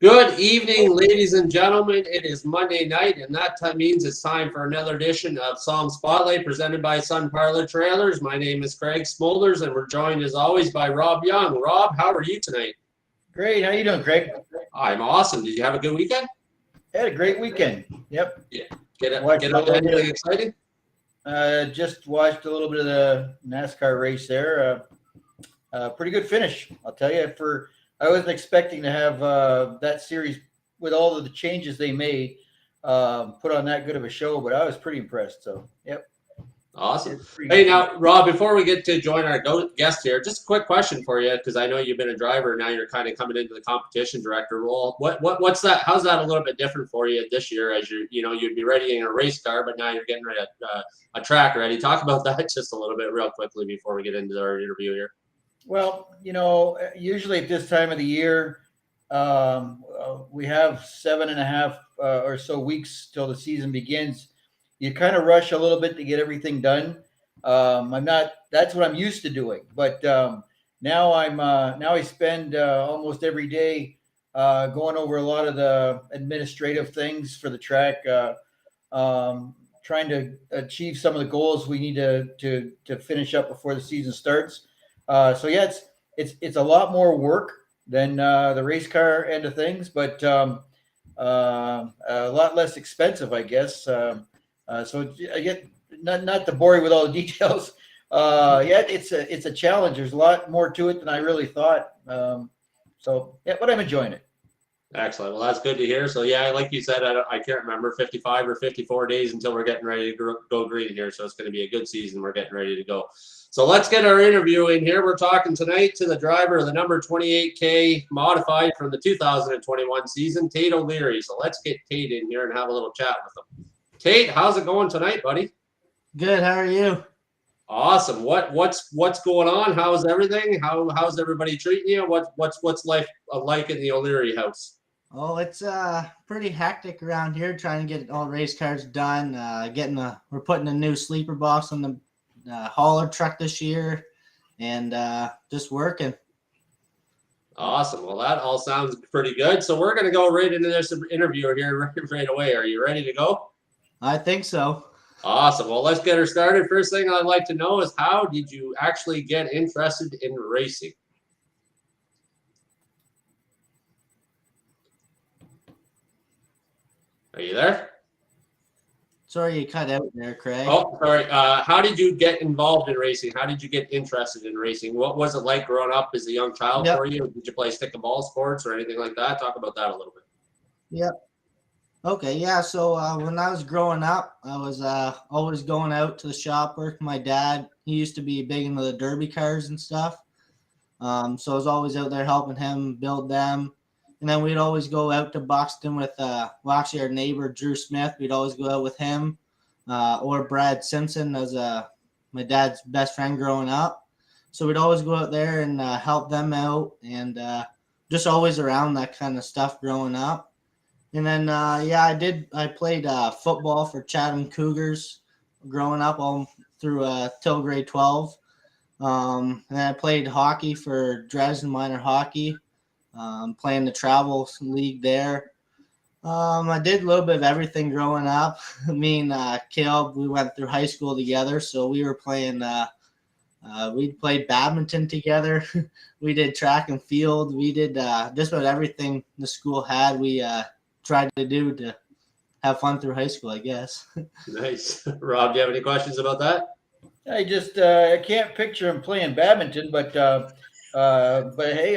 Good evening, ladies and gentlemen. It is Monday night, and that time means it's time for another edition of SOMSpotlight presented by Sun Parlor Trailers. My name is Craig Smolders, and we're joined as always by Rob Young. Rob, how are you tonight? Great. How you doing, Craig? I'm awesome. Did you have a good weekend? Had a great weekend. Yep. Yeah. Get up to anything exciting? Just watched a little bit of the NASCAR race there. Pretty good finish, I'll tell you. I wasn't expecting to have that series with all of the changes they made put on that good of a show, but I was pretty impressed. So, yep. Awesome. Hey, now, Rob, before we get to join our guest here, just a quick question for you, because I know you've been a driver, now you're kind of coming into the competition director role. What's that? How's that a little bit different for you this year as you'd be ready in a race car, but now you're getting ready a track ready. Talk about that just a little bit real quickly before we get into our interview here. Well, usually at this time of the year, we have 7.5 or so weeks till the season begins. You kind of rush a little bit to get everything done. That's what I'm used to doing. But now I spend almost every day going over a lot of the administrative things for the track, trying to achieve some of the goals we need to finish up before the season starts. So yeah, it's a lot more work than the race car end of things, but a lot less expensive, I guess. So I get not to bore you with all the details. Yeah, it's a challenge. There's a lot more to it than I really thought. So yeah, but I'm enjoying it. Excellent. Well, that's good to hear. So yeah, like you said, I can't remember 55 or 54 days until we're getting ready to go green here. So it's going to be a good season. We're getting ready to go. So let's get our interview in here. We're talking tonight to the driver of the number 28K modified from the 2021 season, Tate O'Leary. So let's get Tate in here and have a little chat with him. Tate, how's it going tonight, buddy? Good. How are you? Awesome. What's going on? How's everything? How's everybody treating you? What's life like in the O'Leary house? Oh, it's pretty hectic around here trying to get all race cars done. We're putting a new sleeper box on the hauler truck this year, and just working. Awesome. Well, that all sounds pretty good. So we're going to go right into this interview here right away. Are you ready to go? I think so. Awesome. Well, let's get her started. First thing I'd like to know is, how did you actually get interested in racing? Are you there? Sorry, you cut out there, Craig. Oh, sorry. How did you get involved in racing? How did you get interested in racing? What was it like growing up as a young child for you? Did you play stick and ball sports or anything like that? Talk about that a little bit. Yep. Okay, yeah. So when I was growing up, I was always going out to the shop work with my dad. He used to be big into the derby cars and stuff. So I was always out there helping him build them. And then we'd always go out to Buxton with, actually our neighbor, Drew Smith. We'd always go out with him or Brad Simpson as my dad's best friend growing up. So we'd always go out there and help them out and just always around that kind of stuff growing up. And then, I played football for Chatham Cougars growing up all through till grade 12. And then I played hockey for Dresden Minor Hockey. Playing the travel league there. I did a little bit of everything growing up. Me and Caleb, we went through high school together, so we were playing. We played badminton together. We did track and field. We did just about everything the school had. We tried to do to have fun through high school, I guess. Nice. Rob, do you have any questions about that? I just I can't picture him playing badminton, but hey,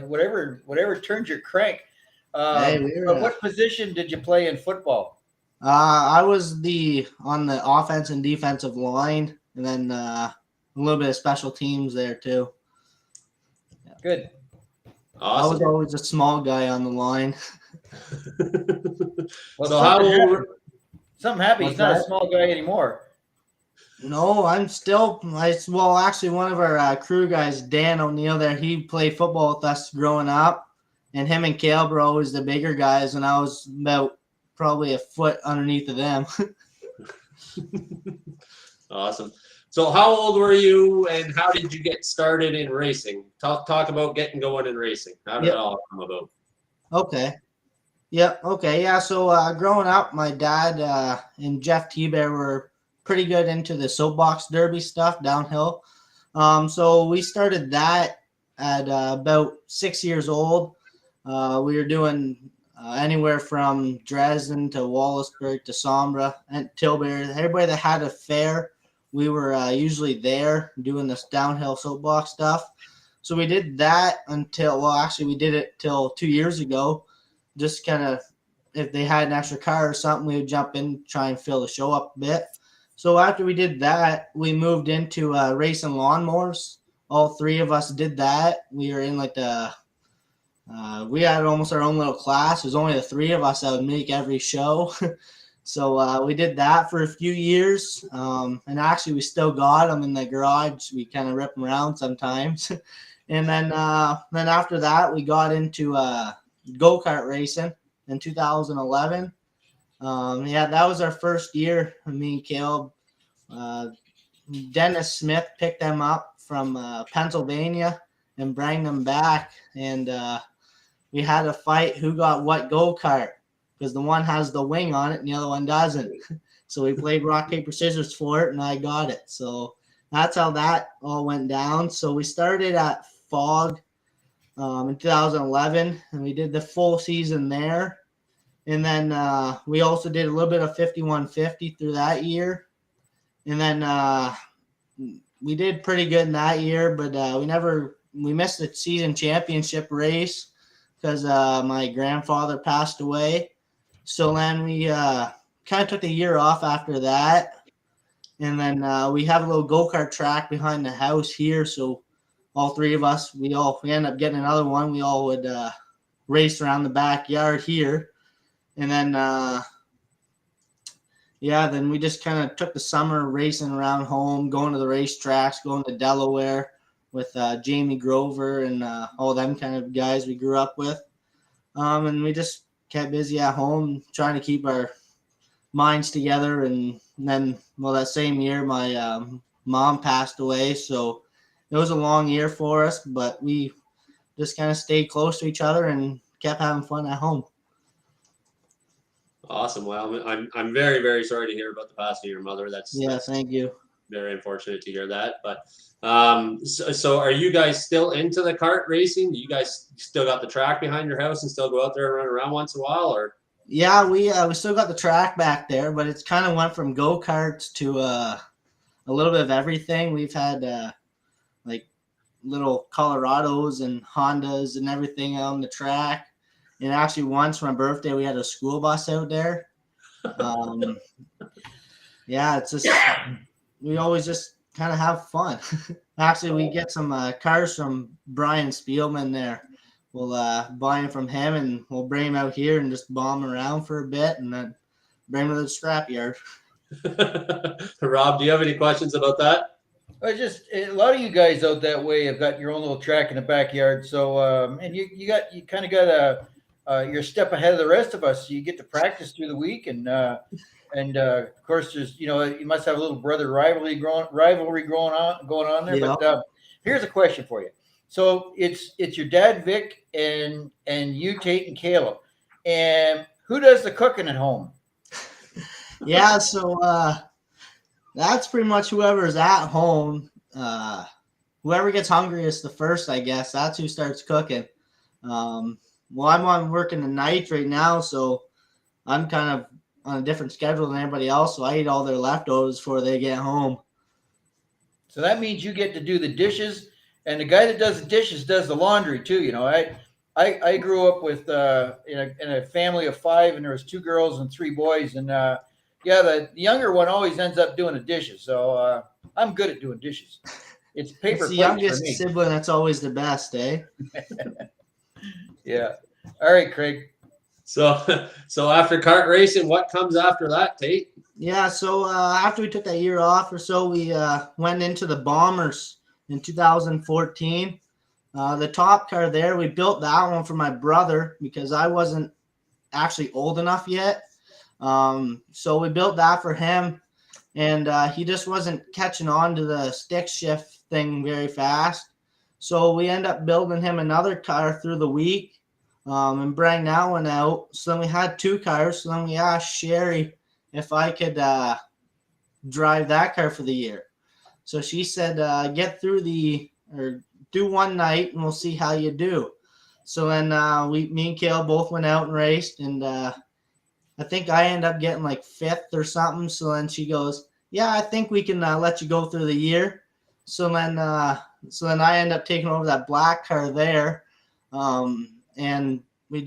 whatever turns your crank. But what position did you play in football? I was on the offense and defensive line, and then a little bit of special teams there too. Yeah. Good. Awesome. I was always a small guy on the line. Well, so something happened. He's not a small guy anymore. No, I'm still. Actually, one of our crew guys, Dan O'Neill, there, he played football with us growing up, and him and Caleb were always the bigger guys, and I was about probably a foot underneath of them. Awesome. So, how old were you, and how did you get started in racing? Talk about getting going in racing. How did it all come about? Okay. Yep. Okay. Yeah. So growing up, my dad and Jeff T-Bear were pretty good into the soapbox derby stuff downhill. So we started that at about 6 years old. We were doing anywhere from Dresden to Wallaceburg to Sombra and Tilbury. Everybody that had a fair, we were usually there doing this downhill soapbox stuff. So we did that until, well, actually, we did it till 2 years ago. Just kind of, if they had an extra car or something, we would jump in, try and fill the show up a bit. So after we did that, we moved into racing lawnmowers. All three of us did that. We were in like we had almost our own little class. There's only the three of us that would make every show. So we did that for a few years. And actually, we still got them in the garage. We kind of rip them around sometimes. And then after that, we got into go-kart racing in 2011. Yeah, that was our first year. Me and Caleb. Dennis Smith picked them up from Pennsylvania and bring them back. And we had a fight who got what go-kart because the one has the wing on it and the other one doesn't. So we played rock, paper, scissors for it, and I got it. So that's how that all went down. So we started at Fog in 2011, and we did the full season there. And then we also did a little bit of 5150 through that year. And then we did pretty good in that year, but we missed the season championship race because my grandfather passed away. So then we kind of took a year off after that. And then we have a little go-kart track behind the house here. So all three of us, we ended up getting another one. We all would race around the backyard here. And then, then we just kind of took the summer racing around home, going to the racetracks, going to Delaware with Jamie Grover and all them kind of guys we grew up with. And we just kept busy at home trying to keep our minds together. And then, well, that same year, my mom passed away. So it was a long year for us, but we just kind of stayed close to each other and kept having fun at home. Awesome. Well, I'm very, very sorry to hear about the passing of your mother. That's Thank you. Very unfortunate to hear that. But so are you guys still into the kart racing? Do you guys still got the track behind your house and still go out there and run around once in a while, or? Yeah, we still got the track back there, but it's kind of went from go-karts to a little bit of everything. We've had like little Colorados and Hondas and everything on the track. And actually once for my birthday, we had a school bus out there. Yeah, it's just, we always just kind of have fun. Actually, we get some cars from Brian Spielman there. We'll buy them from him and we'll bring them out here and just bomb around for a bit and then bring them to the scrapyard. Rob, do you have any questions about that? Just a lot of you guys out that way have got your own little track in the backyard. So, and you kind of got you're a step ahead of the rest of us. So you get to practice through the week, and of course, there's you must have a little brother rivalry going on there. Yeah. But here's a question for you. So it's your dad Vic and you Tate and Caleb, and who does the cooking at home? Yeah, so that's pretty much whoever's at home. Whoever gets hungriest the first, I guess, that's who starts cooking. Well, I'm working the night right now, so I'm kind of on a different schedule than everybody else, so I eat all their leftovers before they get home. So that means you get to do the dishes, and the guy that does the dishes does the laundry too. I grew up with in a family of 5, and there was 2 girls and 3 boys, and the younger one always ends up doing the dishes. So I'm good at doing dishes. It's paper. It's the youngest sibling that's always the best, eh? Yeah. All right, Craig. So after kart racing, what comes after that, Tate? Yeah, so after we took that year off or so, we went into the Bombers in 2014. The top car there, we built that one for my brother because I wasn't actually old enough yet. So we built that for him, and he just wasn't catching on to the stick shift thing very fast. So we end up building him another car through the week. and bring that one out. So then we had 2 cars. So then we asked Sherry if I could drive that car for the year. So she said, get through or do one night and we'll see how you do. So then me and Kale both went out and raced, and I think I ended up getting like 5th or something. So then she goes, yeah, I think we can let you go through the year. So then I ended up taking over that black car there. And they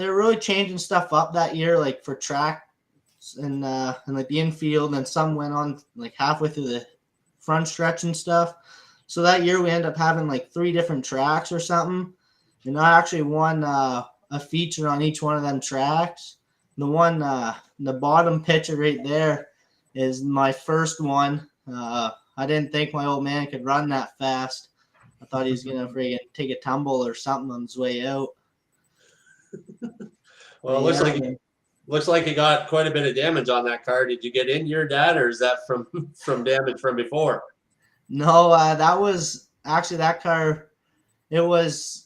were really changing stuff up that year, like for track and like the infield, and some went on like halfway through the front stretch and stuff. So that year we ended up having like 3 different tracks or something. And I actually won a feature on each one of them tracks. The bottom picture right there is my first one. I didn't think my old man could run that fast. I thought he was gonna friggin' take a tumble or something on his way out. Well, it looks like you got quite a bit of damage on that car. Did you get in your dad, or is that from damage from before? No, that was actually that car. It was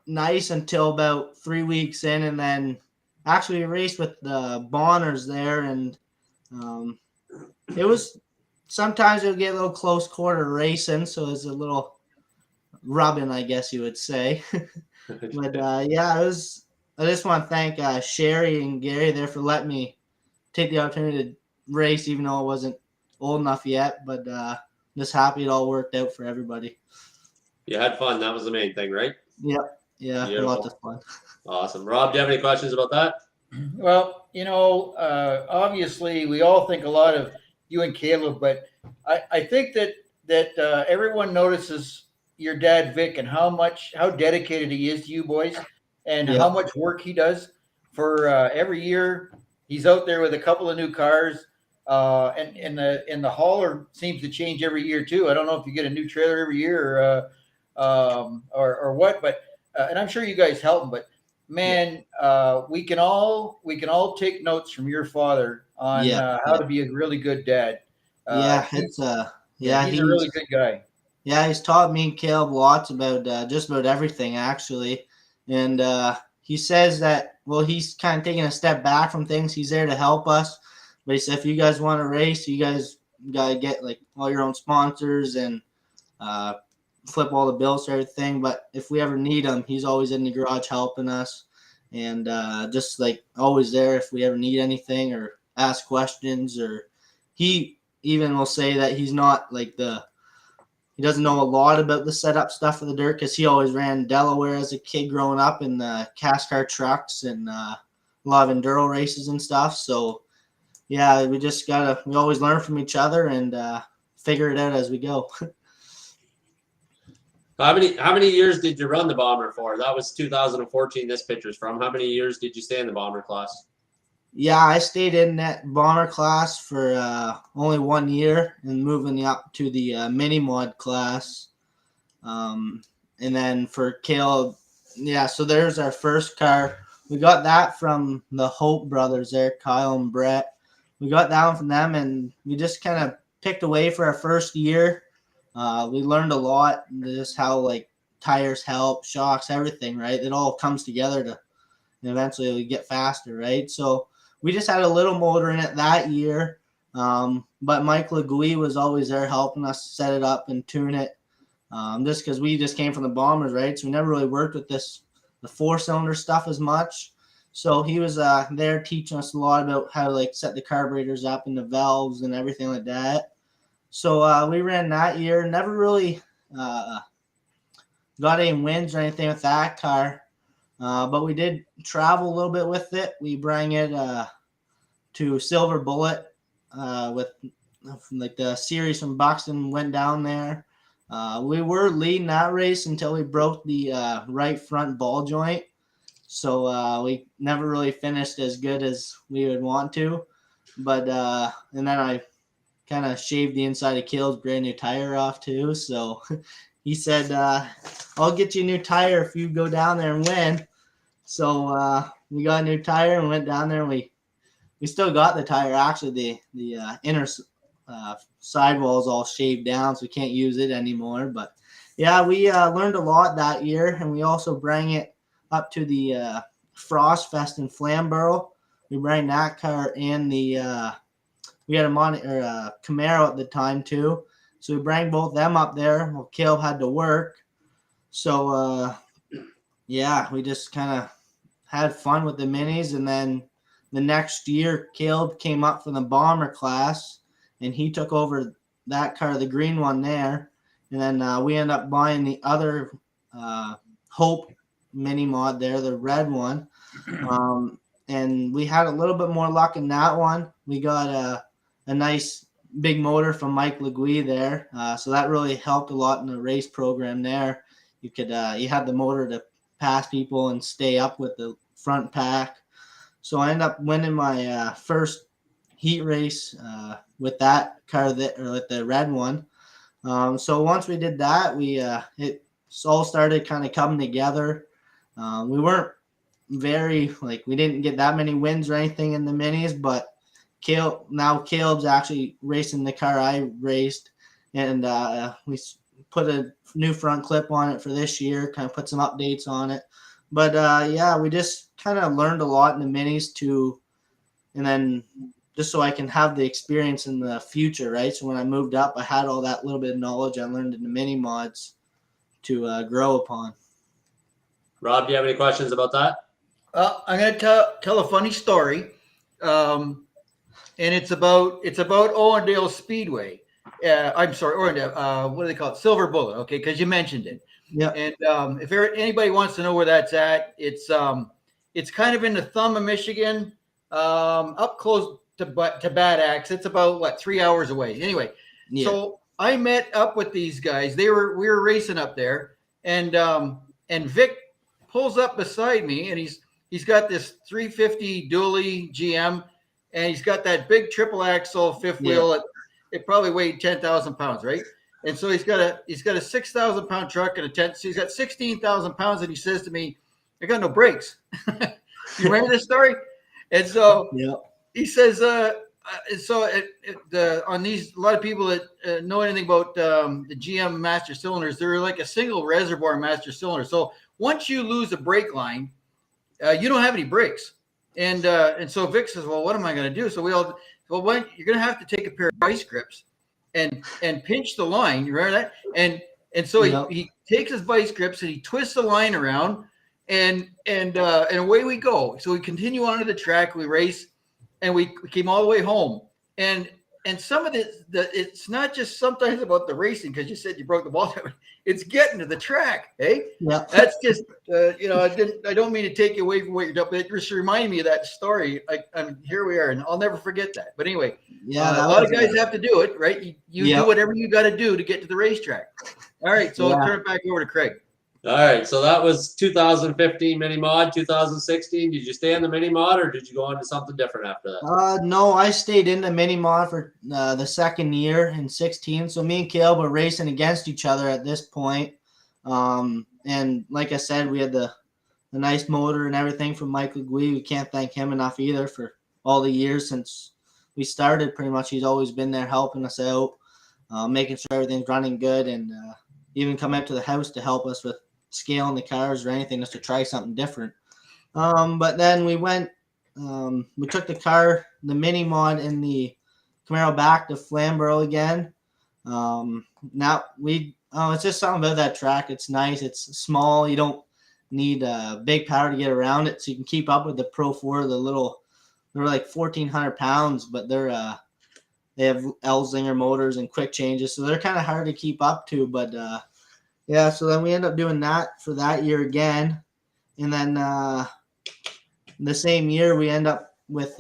nice until about 3 weeks in, and then actually we raced with the Bonners there, and it was sometimes it would get a little close quarter racing, so it was a little rubbing, I guess you would say. But yeah, it was. I just want to thank Sherry and Gary there for letting me take the opportunity to race, even though I wasn't old enough yet. But just happy it all worked out for everybody. You had fun. That was the main thing, right? Yep. Yeah, Beautiful. lots of fun. Awesome. Rob, do you have any questions about that? Well, obviously we all think a lot of you and Caleb, but I think that everyone notices your dad Vic and how dedicated he is to you boys, and how much work he does for every year. He's out there with a couple of new cars, and the hauler seems to change every year too. I don't know if you get a new trailer every year or what, but and I'm sure you guys help him. But man, we can all take notes from your father on how to be a really good dad. He's a really good guy. Yeah, he's taught me and Caleb lots about just about everything, actually. And he says that, well, he's kind of taking a step back from things. He's there to help us. But he said, if you guys want to race, you guys got to get like all your own sponsors and flip all the bills for everything. But if we ever need him, he's always in the garage helping us. And just like always there if we ever need anything or ask questions. Or he even will say that he's not like he doesn't know a lot about the setup stuff for the dirt, because he always ran Delaware as a kid growing up in the cast car trucks and a lot of enduro races and stuff. So yeah, we always learn from each other and figure it out as we go. How many years did you run the Bomber for? That was 2014. This picture's from. How many years did you stay in the Bomber class? Yeah, I stayed in that Bomber class for only 1 year and moving up to the mini mod class. And then for Caleb, so there's our first car. We got that from the Hope brothers there, Kyle and Brett. We got that one from them, and we just kind of picked away for our first year. We learned a lot, just how like tires help, shocks, everything, right? It all comes together to eventually we get faster, right? So we just had a little motor in it that year. But Mike Legui was always there helping us set it up and tune it. Just because we just came from the Bombers, right? So we never really worked with the 4-cylinder stuff as much. So he was there teaching us a lot about how to like set the carburetors up and the valves and everything like that. So we ran that year. Never really got any wins or anything with that car. But we did travel a little bit with it. We bring it to Silver Bullet with like the series from Buxton went down there. We were leading that race until we broke the right front ball joint. So we never really finished as good as we would want to. But and then I kind of shaved the inside of Caleb's brand new tire off too. So he said, I'll get you a new tire if you go down there and win. So we got a new tire and went down there, and we still got the tire. Actually, the inner sidewall is all shaved down, so we can't use it anymore. But yeah, we learned a lot that year, and we also bring it up to the Frost Fest in Flamborough. We bring that car and we had a Camaro at the time too. So we bring both them up there. Well, Caleb had to work. So, yeah, we just kind of had fun with the minis. And then the next year, Caleb came up for the bomber class, and he took over that car, the green one there. And then we ended up buying the other Hope mini mod there, the red one. And we had a little bit more luck in that one. We got a nice big motor from Mike Legui there. So that really helped a lot in the race program there. You could you had the motor to pass people and stay up with the front pack. So I ended up winning my first heat race with that car or with the red one. So once we did that, it all started kind of coming together. We weren't we didn't get that many wins or anything in the minis, but Caleb's actually racing the car I raced, and we put a new front clip on it for this year, kind of put some updates on it. But yeah, we just kind of learned a lot in the minis and then just so I can have the experience in the future, right? So when I moved up, I had all that little bit of knowledge I learned in the mini mods to grow upon. Rob, do you have any questions about that? I'm going to tell a funny story, and it's about Owendale Speedway. I'm sorry, Owendale. What do they call it? Silver Bullet. Okay, because you mentioned it. Yeah. And if anybody wants to know where that's at, it's kind of in the thumb of Michigan, up close to Bad Axe. It's about 3 hours away. Anyway, yeah. So I met up with these guys. We were racing up there, and Vic pulls up beside me, and he's got this 350 dually GM, and he's got that big triple axle fifth wheel. It probably weighed 10,000 pounds, right? And so he's got a 6,000 pound truck and so he's got 16,000 pounds, and he says to me, "I got no brakes." You remember this story? And so he says, on these, a lot of people that know anything about the GM master cylinders, they're like a single reservoir master cylinder. So once you lose a brake line, you don't have any brakes. And so Vic says, "Well, what am I going to do?" So you're going to have to take a pair of vice grips and pinch the line. You remember that? And so he takes his vice grips and he twists the line around, and away we go. So we continue onto the track, we race, and we came all the way home. And some of it's not just sometimes about the racing, because you said you broke the ball. It's getting to the track, hey? Yeah. That's just I don't mean to take you away from what you're doing, but it just reminded me of that story. Here we are, and I'll never forget that. But anyway, a lot of guys have to do it, right? You do whatever you got to do to get to the racetrack. All right, so I'll turn it back over to Craig. All right, so that was 2015 mini mod. 2016, did you stay in the mini mod, or did you go on to something different after that? No, I stayed in the mini mod for the second year in 16. So me and Caleb were racing against each other at this point. And like I said, we had the nice motor and everything from Mike Legui. We can't thank him enough either for all the years since we started. Pretty much, he's always been there helping us out, making sure everything's running good, and even come up to the house to help us with scaling the cars or anything, just to try something different. But then we went, we took the mini mod and the Camaro back to Flamborough again. Now it's just something about that track. It's nice. It's small. You don't need big power to get around it, so you can keep up with the Pro 4. They're like 1,400 pounds, but they have Elzinger motors and quick changes, so they're kind of hard to keep up to. But yeah, so then we end up doing that for that year again. And then the same year we end up with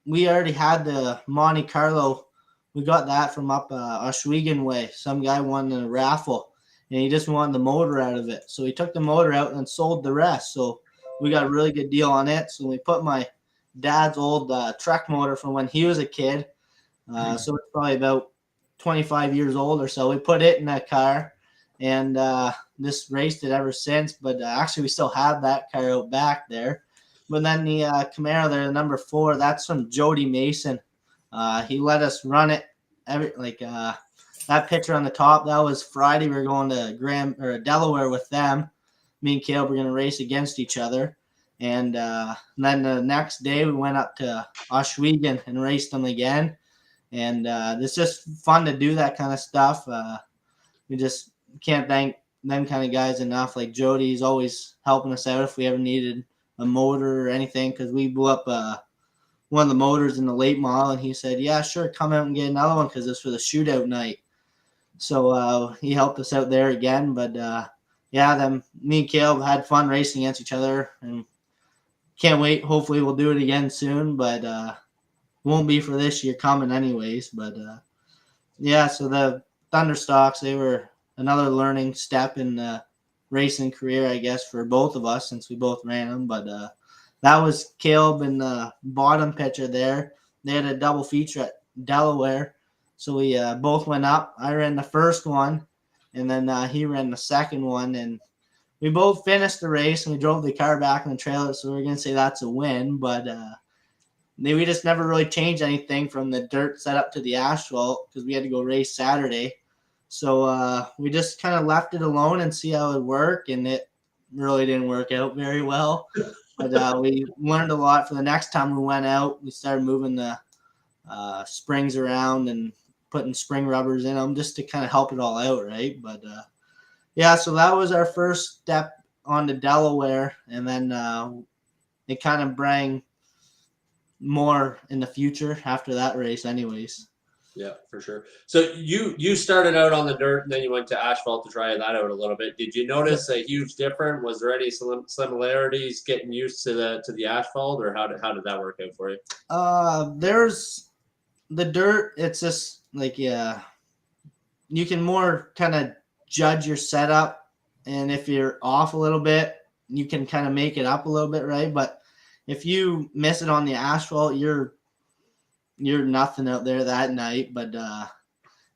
we already had the Monte Carlo. We got that from up Oswego way. Some guy won a raffle, and he just wanted the motor out of it. So he took the motor out and sold the rest. So we got a really good deal on it. So we put my dad's old truck motor from when he was a kid. So it's probably about 25 years old or so. We put it in that car. And this raced it ever since, but actually we still have that car out back there. But then the Camaro there, the number 4, that's from Jody Mason. He let us run it that picture on the top. That was Friday. We were going to Delaware with them. me and Caleb were going to race against each other. And then the next day we went up to Oswego and raced them again. And it's just fun to do that kind of stuff. We just can't thank them kind of guys enough. Like Jody's always helping us out if we ever needed a motor or anything, because we blew up one of the motors in the late model, and he said, yeah, sure, come out and get another one because it's for the shootout night. So he helped us out there again. But yeah, then me and Caleb had fun racing against each other, and can't wait. Hopefully we'll do it again soon, but won't be for this year coming anyways. But yeah, so the Thunderstocks, they were another learning step in the racing career, I guess, for both of us since we both ran them. But that was Caleb and the bottom pitcher there. They had a double feature at Delaware. So we both went up. I ran the first one, and then he ran the second one. And we both finished the race, and we drove the car back in the trailer. So we're going to say that's a win. But we just never really changed anything from the dirt setup to the asphalt because we had to go race Saturday. So we just kind of left it alone and see how it would work. And it really didn't work out very well. But we learned a lot for the next time we went out. We started moving the springs around and putting spring rubbers in them just to kind of help it all out, right? But yeah, so that was our first step on to Delaware, and then it kind of bring more in the future after that race anyways. Yeah, for sure. So you started out on the dirt and then you went to asphalt to try that out a little bit. Did you notice a huge difference? Was there any similarities getting used to the asphalt, or how did that work out for you? There's the dirt. It's just like, yeah, you can more kind of judge your setup, and if you're off a little bit, you can kind of make it up a little bit, right? But if you miss it on the asphalt, you're nothing out there that night. But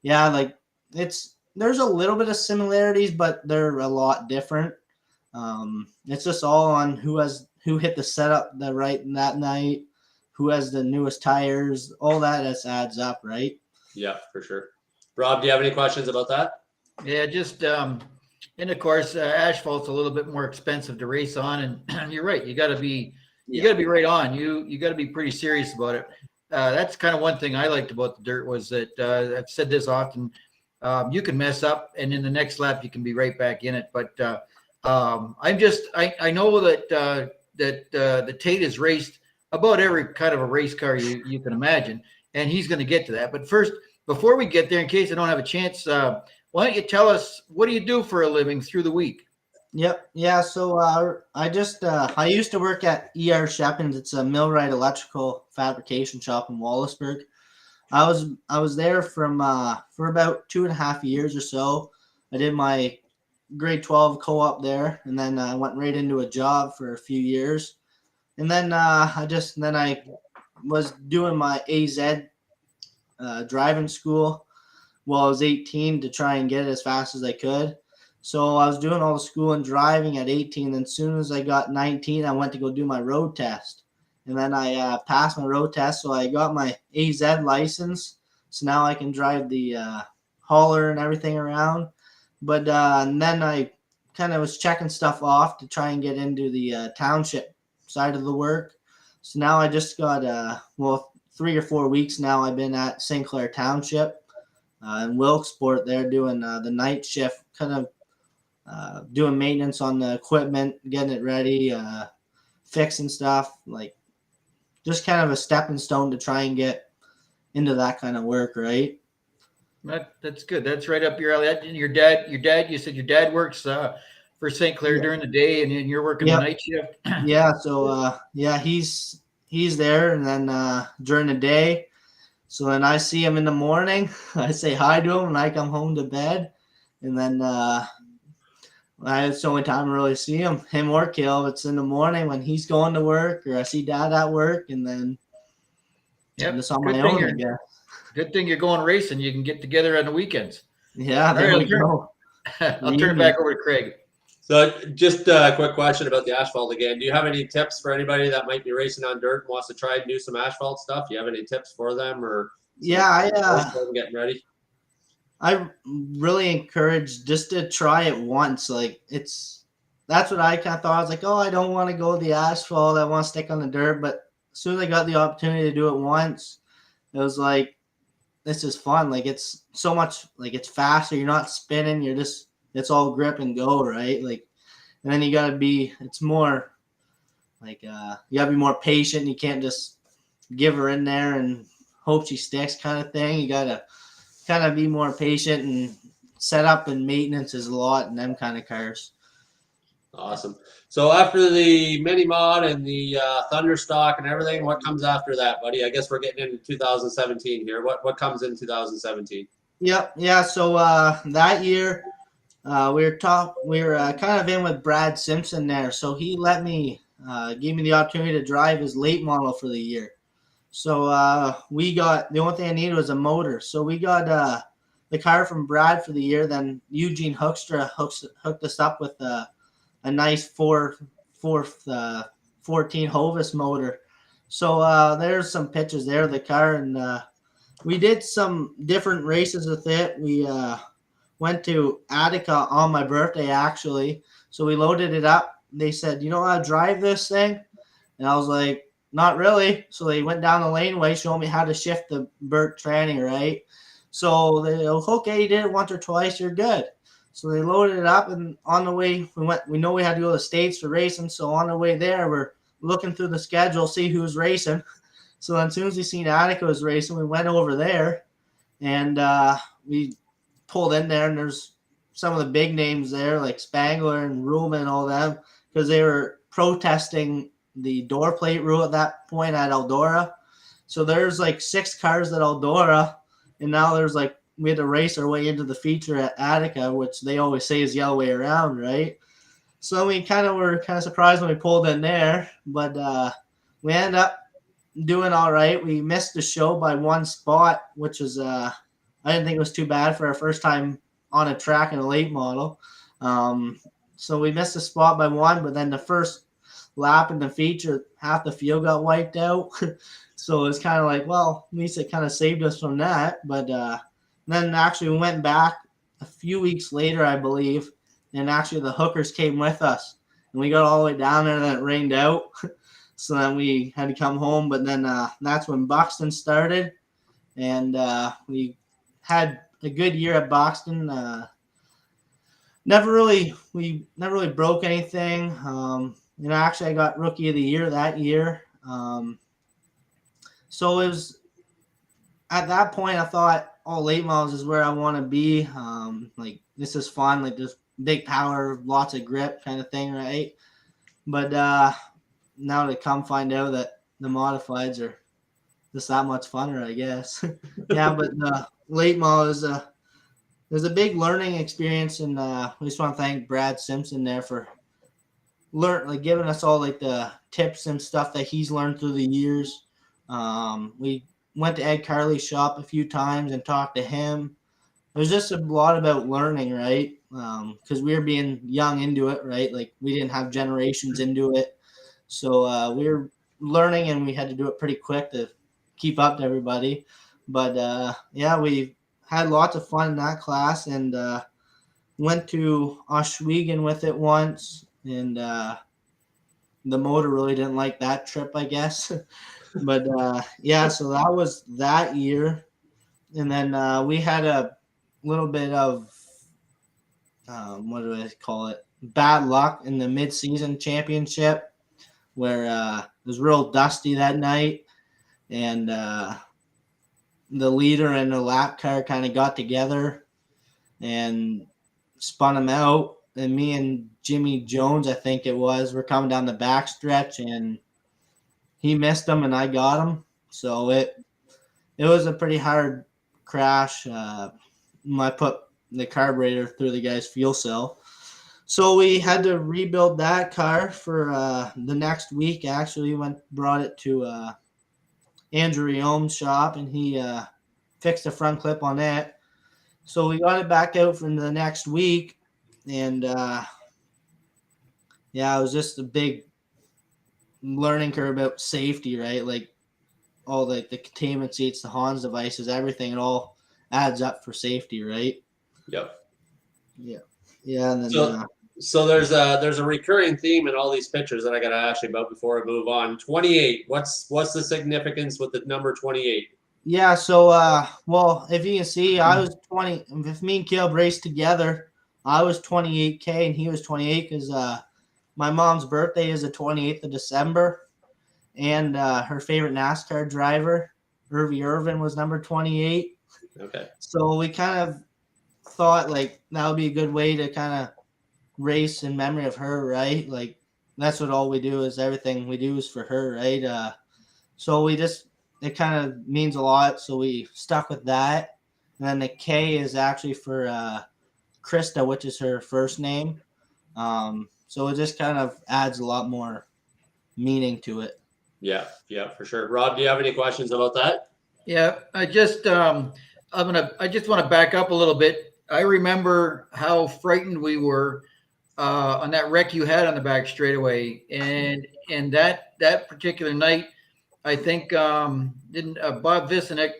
yeah, like there's a little bit of similarities, but they're a lot different. It's just all on who hit the setup that night, who has the newest tires, all that just adds up, right? Yeah, for sure. Rob, do you have any questions about that? Yeah, just and of course asphalt's a little bit more expensive to race on, and you're right. You got to be right on. You got to be pretty serious about it. That's kind of one thing I liked about the dirt was that I've said this often. You can mess up, and in the next lap you can be right back in it. But I know that the Tate has raced about every kind of a race car you can imagine, and he's going to get to that. But first, before we get there, in case I don't have a chance, why don't you tell us what do you do for a living through the week? Yep. Yeah. So I used to work at ER Shepins. It's a millwright electrical fabrication shop in Wallaceburg. I was there for about 2.5 years or so. I did my grade 12 co-op there, and then I went right into a job for a few years. And then I was doing my AZ driving school while I was 18 to try and get it as fast as I could. So I was doing all the school and driving at 18. And as soon as I got 19, I went to go do my road test. And then I passed my road test, so I got my AZ license. So now I can drive the hauler and everything around. But and then I kind of was checking stuff off to try and get into the township side of the work. So now I just got 3 or 4 weeks now I've been at St. Clair Township in Wilkesport. They're doing the night shift, kind of doing maintenance on the equipment, getting it ready, fixing stuff, like just kind of a stepping stone to try and get into that kind of work, right? That's good. That's right up your alley. Your dad. You said your dad works for St. Clair during the day, and you're working the night shift. Yeah. So he's there, and then during the day. So then I see him in the morning. I say hi to him when I come home to bed, and then it's the only time I really see him or Caleb. It's in the morning when he's going to work, or I see Dad at work, and then it's on my own, I guess. Good thing you're going racing. You can get together on the weekends. Yeah, there we go. I'll turn it back over to Craig. So just a quick question about the asphalt again. Do you have any tips for anybody that might be racing on dirt and wants to try and do some asphalt stuff? Do you have any tips for them, or getting ready? I really encourage just to try it once. Like it's that's what I kind of thought. I was like, oh, I don't want to go the asphalt. I want to stick on the dirt. But as soon as I got the opportunity to do it once, it was like, this is fun. Like, it's so much, like, it's faster. You're not spinning. You're just, it's all grip and go, right? Like, and then you got to be, it's more like, you got to be more patient. You can't just give her in there and hope she sticks kind of thing. You got to kind of be more patient, and setup and maintenance is a lot in them kind of cars. Awesome. So after the mini mod and the Thunderstock and everything, what comes after that, buddy? I guess we're getting into 2017 here. What comes in 2017? Yep. Yeah. So that year, we were kind of in with Brad Simpson there. So he let me gave me the opportunity to drive his late model for the year. So we got, the only thing I needed was a motor. So we got the car from Brad for the year. Then Eugene Hoekstra hooked us up with a nice 14 Hovis motor. So there's some pictures there of the car, and we did some different races with it. We went to Attica on my birthday, actually. So we loaded it up. They said, you know how to drive this thing? And I was like, not really. So they went down the laneway, showing me how to shift the Burt tranny, right? So they, okay, you did it once or twice, you're good. So they loaded it up, and on the way, we know we had to go to the States for racing. So on the way there, we're looking through the schedule, see who's racing. So as soon as we seen Attica was racing, we went over there, and we pulled in there, and there's some of the big names there, like Spangler and Ruhlman and all them, because they were protesting the door plate rule at that point at Eldora. So there's like 6 cars at Eldora, and now there's like, we had to race our way into the feature at Attica, which they always say is the other way around, right? So we were kind of surprised when we pulled in there, but we ended up doing all right. We missed the show by 1 spot, which is I didn't think it was too bad for our first time on a track in a late model. So we missed the spot by 1, but then the first lap in the feature, half the field got wiped out. So it's kind of like, well, at least it kind of saved us from that. But then actually we went back a few weeks later, I believe, and actually the hookers came with us, and we got all the way down there, and then it rained out. So then we had to come home. But then that's when Buxton started, and we had a good year at Buxton. Never really broke anything. Actually, I got Rookie of the Year that year. So it was, at that point, I thought, oh, late models is where I want to be. Like, this is fun. Like, there's big power, lots of grip kind of thing, right? But now to come find out that the modifieds are just that much funner, I guess. Yeah, but the late model is there's a big learning experience, and we just want to thank Brad Simpson there for giving us all like the tips and stuff that he's learned through the years. We went to Ed Carley's shop a few times and talked to him. There's just a lot about learning, right? Because we were being young into it, right? Like, we didn't have generations into it. So we were learning, and we had to do it pretty quick to keep up to everybody. But yeah, we had lots of fun in that class, and went to Oswego with it once, and the motor really didn't like that trip, I guess. But yeah, so that was that year. And then we had a little bit of what do I call it, bad luck in the mid-season championship, where it was real dusty that night, and the leader and the lap car kind of got together and spun him out. And me and Jimmy Jones, I think it was, were coming down the back stretch, and he missed him and I got him. So it was a pretty hard crash. I put the carburetor through the guy's fuel cell. So we had to rebuild that car for the next week. Actually, brought it to Andrew Riome's shop, and he fixed the front clip on it. So we got it back out for the next week. And yeah, it was just a big learning curve about safety, right? Like, all the containment seats, the Hans devices, everything, it all adds up for safety, right? Yep. Yeah. Yeah. And then so So there's a recurring theme in all these pictures that I got to ask you about before I move on. 28. What's the significance with the number 28? Yeah, so well, if you can see, I was 20. If me and Caleb raced together, I was 28K and he was 28 because my mom's birthday is the 28th of December, and her favorite NASCAR driver, Irvin, was number 28. Okay. So we kind of thought like that would be a good way to kind of race in memory of her, right? Like that's what all we do is everything we do is for her, right? So we just it kind of means a lot, so we stuck with that. And then the K is actually for Krista, which is her first name. So it just kind of adds a lot more meaning to it. Yeah, for sure. Rob, do you have any questions about that? Yeah, I just want to back up a little bit. I remember how frightened we were on that wreck you had on the back straightaway, and that particular night, I think didn't Bob Visenek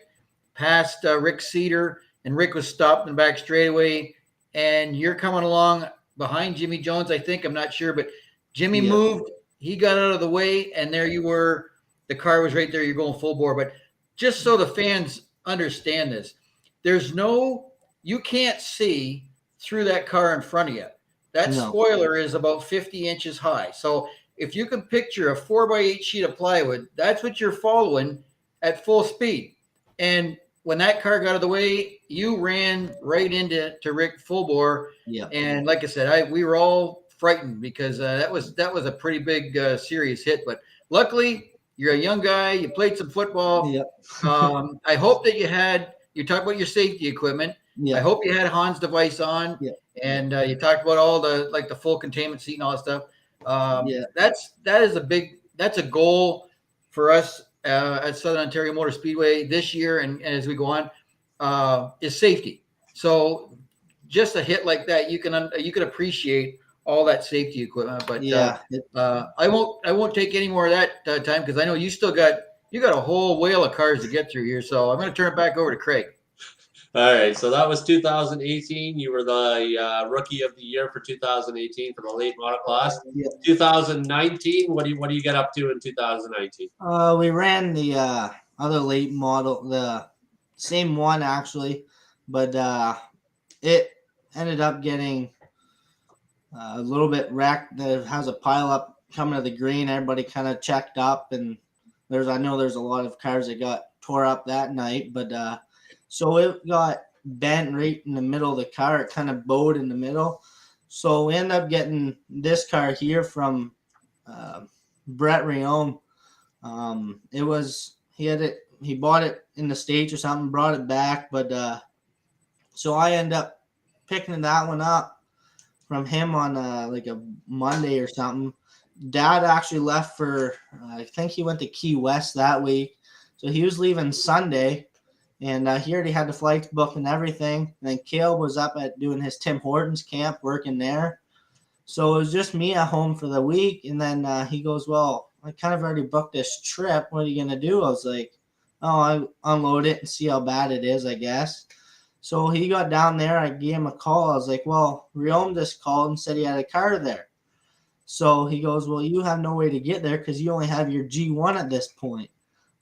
passed Rick Cedar, and Rick was stopped in the back straightaway, and you're coming along behind Jimmy Jones. I think I'm not sure, but Jimmy moved. He got out of the way, and there you were. The car was right there. You're going full bore. But just so the fans understand this, you can't see through that car in front of you. That spoiler is about 50 inches high. So if you can picture a 4x8 sheet of plywood, that's what you're following at full speed. And when that car got out of the way, you ran right into Rick full bore. Yeah. And like I said, we were all frightened because that was a pretty big serious hit. But luckily, you're a young guy. You played some football. Yep. I hope that you talked about your safety equipment. Yeah. I hope you had Han's device on. Yeah. And you talked about all the full containment seat and all that stuff. That's a goal for us at Southern Ontario Motor Speedway this year and as we go on is safety. So just a hit like that, you can appreciate all that safety equipment. But I won't take any more of that time because I know you got a whole whale of cars to get through here. So I'm going to turn it back over to Craig. All right, so that was 2018. You were the rookie of the year for 2018 for the late model class. Yeah. 2019, what do you get up to in 2019? We ran the other late model, the same one actually, but it ended up getting a little bit wrecked. It has a pile up coming to the green. Everybody kind of checked up, and I know there's a lot of cars that got tore up that night, but so it got bent right in the middle of the car. It kind of bowed in the middle. So we ended up getting this car here from Brett Riom. He bought it in the States or something, brought it back. But so I ended up picking that one up from him on like a Monday or something. Dad actually left for, I think he went to Key West that week. So he was leaving Sunday. And he already had the flights booked and everything. And then Caleb was up at doing his Tim Hortons camp, working there. So it was just me at home for the week. And then he goes, well, I kind of already booked this trip. What are you going to do? I was like, oh, I unload it and see how bad it is, I guess. So he got down there. I gave him a call. I was like, well, Riom just called and said he had a car there. So he goes, well, you have no way to get there because you only have your G1 at this point.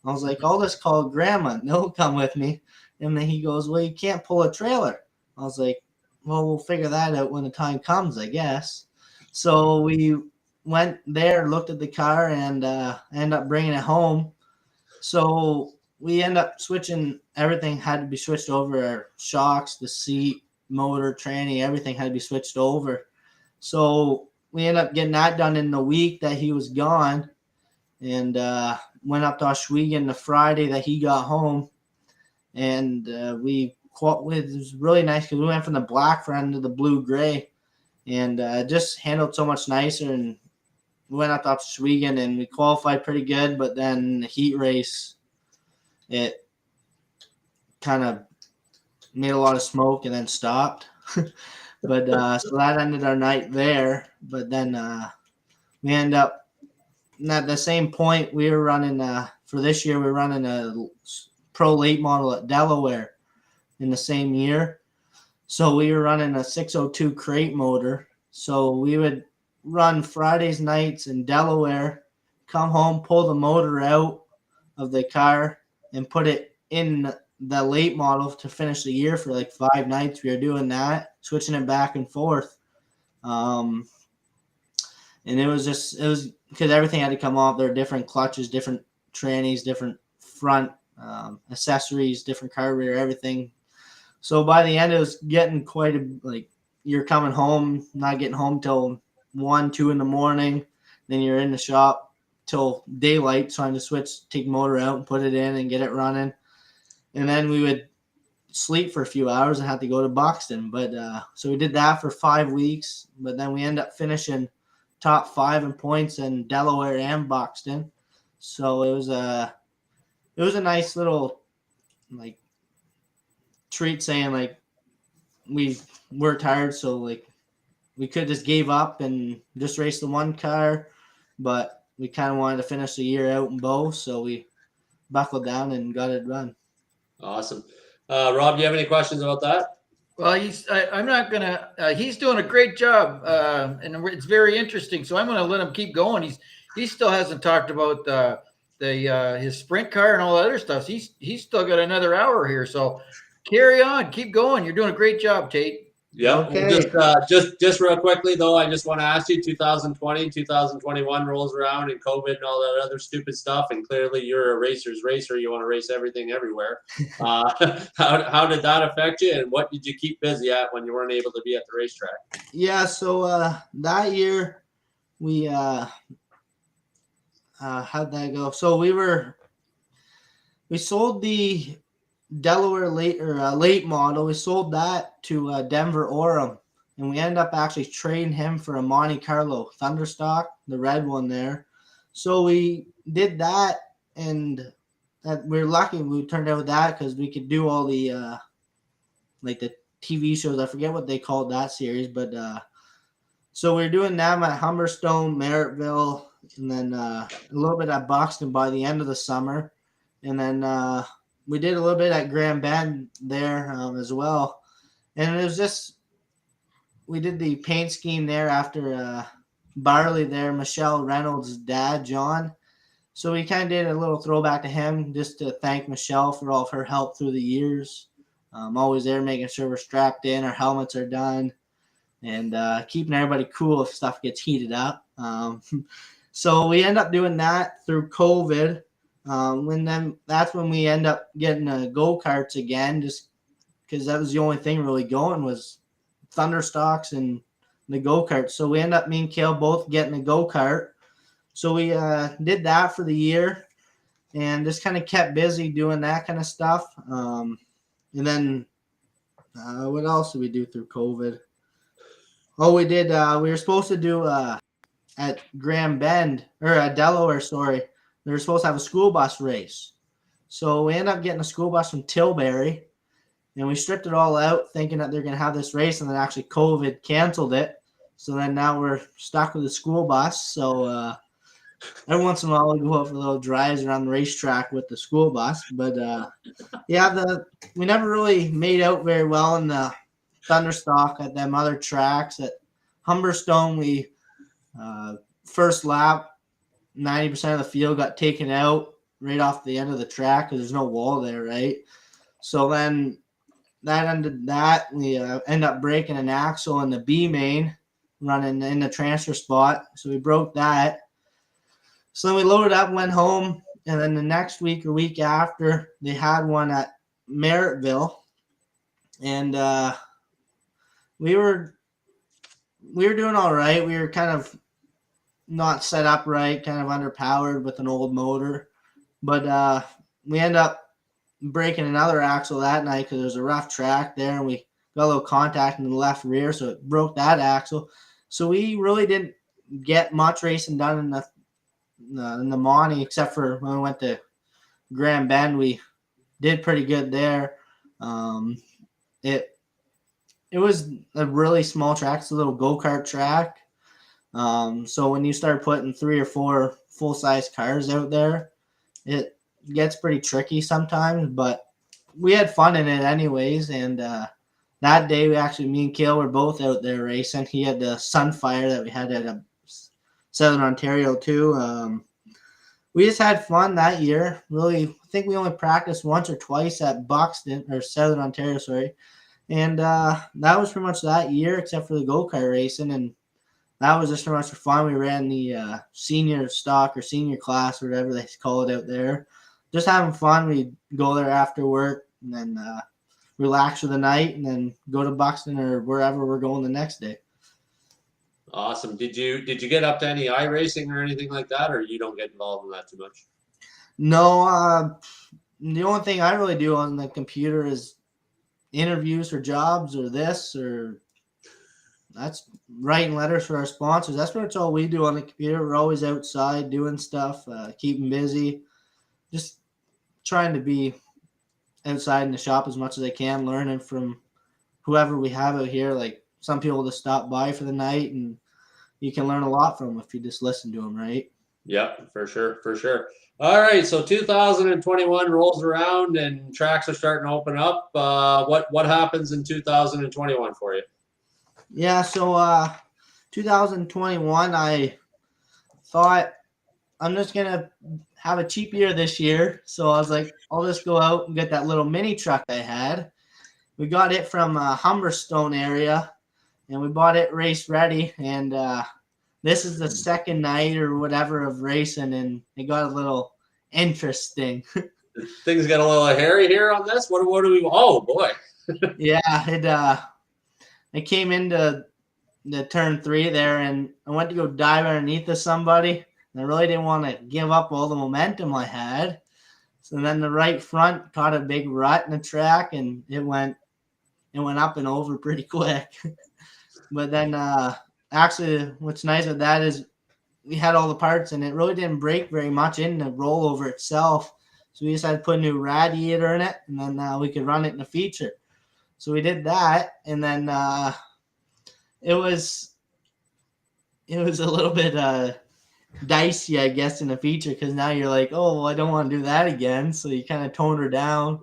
I was like, I'll just call Grandma and they'll come with me. And then he goes, well, you can't pull a trailer. I was like, well, we'll figure that out when the time comes, I guess. So we went there, looked at the car, and ended up bringing it home. So we end up switching. Everything had to be switched over. Our shocks, the seat, motor, tranny, everything had to be switched over. So we ended up getting that done in the week that he was gone. And went up to Oswego the Friday that he got home, and it was really nice because we went from the black front to the blue gray, and just handled so much nicer. And we went up to Oswego and we qualified pretty good, but then the heat race, it kind of made a lot of smoke and then stopped. But so that ended our night there. But then we end up. And at the same point, we were running for this year. We were running a pro late model at Delaware in the same year. So we were running a 602 crate motor. So we would run Fridays nights in Delaware, come home, pull the motor out of the car, and put it in the late model to finish the year for like 5 nights. We were doing that, switching it back and forth. And it was because everything had to come off. There were different clutches, different trannies, different front accessories, different car rear, everything. So by the end, it was getting quite like you're coming home, not getting home till 1, 2 in the morning. Then you're in the shop till daylight, trying to take the motor out and put it in and get it running. And then we would sleep for a few hours and have to go to Buxton. But so we did that for 5 weeks. But then we end up finishing top 5 in points in Delaware and Buxton. So it was a nice little like treat, saying like we worked hard, so like we could just gave up and just race the one car, but we kind of wanted to finish the year out in both, so we buckled down and got it done. Awesome. Rob, do you have any questions about that? Well, I'm not gonna. He's doing a great job, and it's very interesting. So I'm gonna let him keep going. He still hasn't talked about his sprint car and all that other stuff. He's still got another hour here. So carry on, keep going. You're doing a great job, Tate. Yeah. Okay. Just real quickly though, I just want to ask you: 2020, 2021 rolls around, and COVID and all that other stupid stuff, and clearly you're a racer's racer. You want to race everything everywhere. How did that affect you, and what did you keep busy at when you weren't able to be at the racetrack? Yeah, so that year we how'd that go? So we sold the Delaware late model. We sold that to Denver Orem, and we ended up actually trading him for a Monte Carlo Thunderstock, the red one there. So we did that, and we're lucky we turned out with that because we could do all the like the TV shows. I forget what they called that series, but so we're doing them at Humberstone, Merrittville, and then a little bit at Buxton by the end of the summer, and then we did a little bit at Grand Bend there as well. And it was just, we did the paint scheme there after Barley there, Michelle Reynolds' dad, John. So we kind of did a little throwback to him just to thank Michelle for all of her help through the years. Always there making sure we're strapped in, our helmets are done, and keeping everybody cool if stuff gets heated up. So we end up doing that through COVID. That's when we end up getting go-karts again, just because that was the only thing really going was Thunderstocks and the go-karts. So we end up, me and Kale both getting a go-kart. So we did that for the year and just kind of kept busy doing that kind of stuff. And then what else did we do through COVID? Oh, we did. We were supposed to do at Grand Bend, or at Delaware, sorry. They were supposed to have a school bus race. So we ended up getting a school bus from Tilbury, and we stripped it all out thinking that they're going to have this race, and then actually COVID canceled it. So then now we're stuck with the school bus. So every once in a while we go out for little drives around the racetrack with the school bus. But we never really made out very well in the Thunderstock at them other tracks. At Humberstone, we first lap, 90% of the field got taken out right off the end of the track because there's no wall there, right? So then that ended that. We end up breaking an axle in the B main running in the transfer spot. So we broke that. So then we loaded up, went home, and then the next week or week after, they had one at Merrittville. And we were doing all right. We were kind of not set up right, kind of underpowered with an old motor. But we ended up breaking another axle that night because there was a rough track there, and we got a little contact in the left rear, so it broke that axle. So we really didn't get much racing done in the Monte, except for when we went to Grand Bend. We did pretty good there. It was a really small track. It's a little go-kart track. So when you start putting 3 or 4 full-size cars out there, it gets pretty tricky sometimes, but we had fun in it anyways. And that day, me and Kale were both out there racing. He had the Sunfire that we had at Southern Ontario too. We just had fun that year. Really, I think we only practiced once or twice at Buxton or Southern Ontario, sorry. And that was pretty much that year, except for the go-kart racing. And that was just pretty much for fun. We ran the senior stock or senior class, or whatever they call it out there. Just having fun. We'd go there after work and then relax for the night and then go to Buxton or wherever we're going the next day. Awesome. Did you get up to any iRacing or anything like that, or you don't get involved in that too much? No, the only thing I really do on the computer is interviews for jobs or this, or that's writing letters for our sponsors. That's what it's all we do on the computer. We're always outside doing stuff, keeping busy, just trying to be outside in the shop as much as I can, learning from whoever we have out here. Like some people just stop by for the night, and you can learn a lot from them if you just listen to them, right? Yep, for sure, for sure. All right, so 2021 rolls around and tracks are starting to open up. What happens in 2021 for you? Yeah, so 2021, I thought I'm just gonna have a cheap year this year. So I was like, I'll just go out and get that little mini truck I had. We got it from Humberstone area, and we bought it race ready. And this is the second night or whatever of racing, and it got a little interesting. Things get a little hairy here on this. What do we? Oh boy. Yeah, I came into the turn 3 there, and I went to go dive underneath of somebody, and I really didn't want to give up all the momentum I had. So then the right front caught a big rut in the track, and it went up and over pretty quick. But then actually what's nice with that is we had all the parts, and it really didn't break very much in the rollover itself. So we just had to put a new radiator in it, and then we could run it in a feature. So we did that, and then it was a little bit dicey, I guess, in the feature, because now you're like, oh, well, I don't want to do that again. So you kind of toned her down.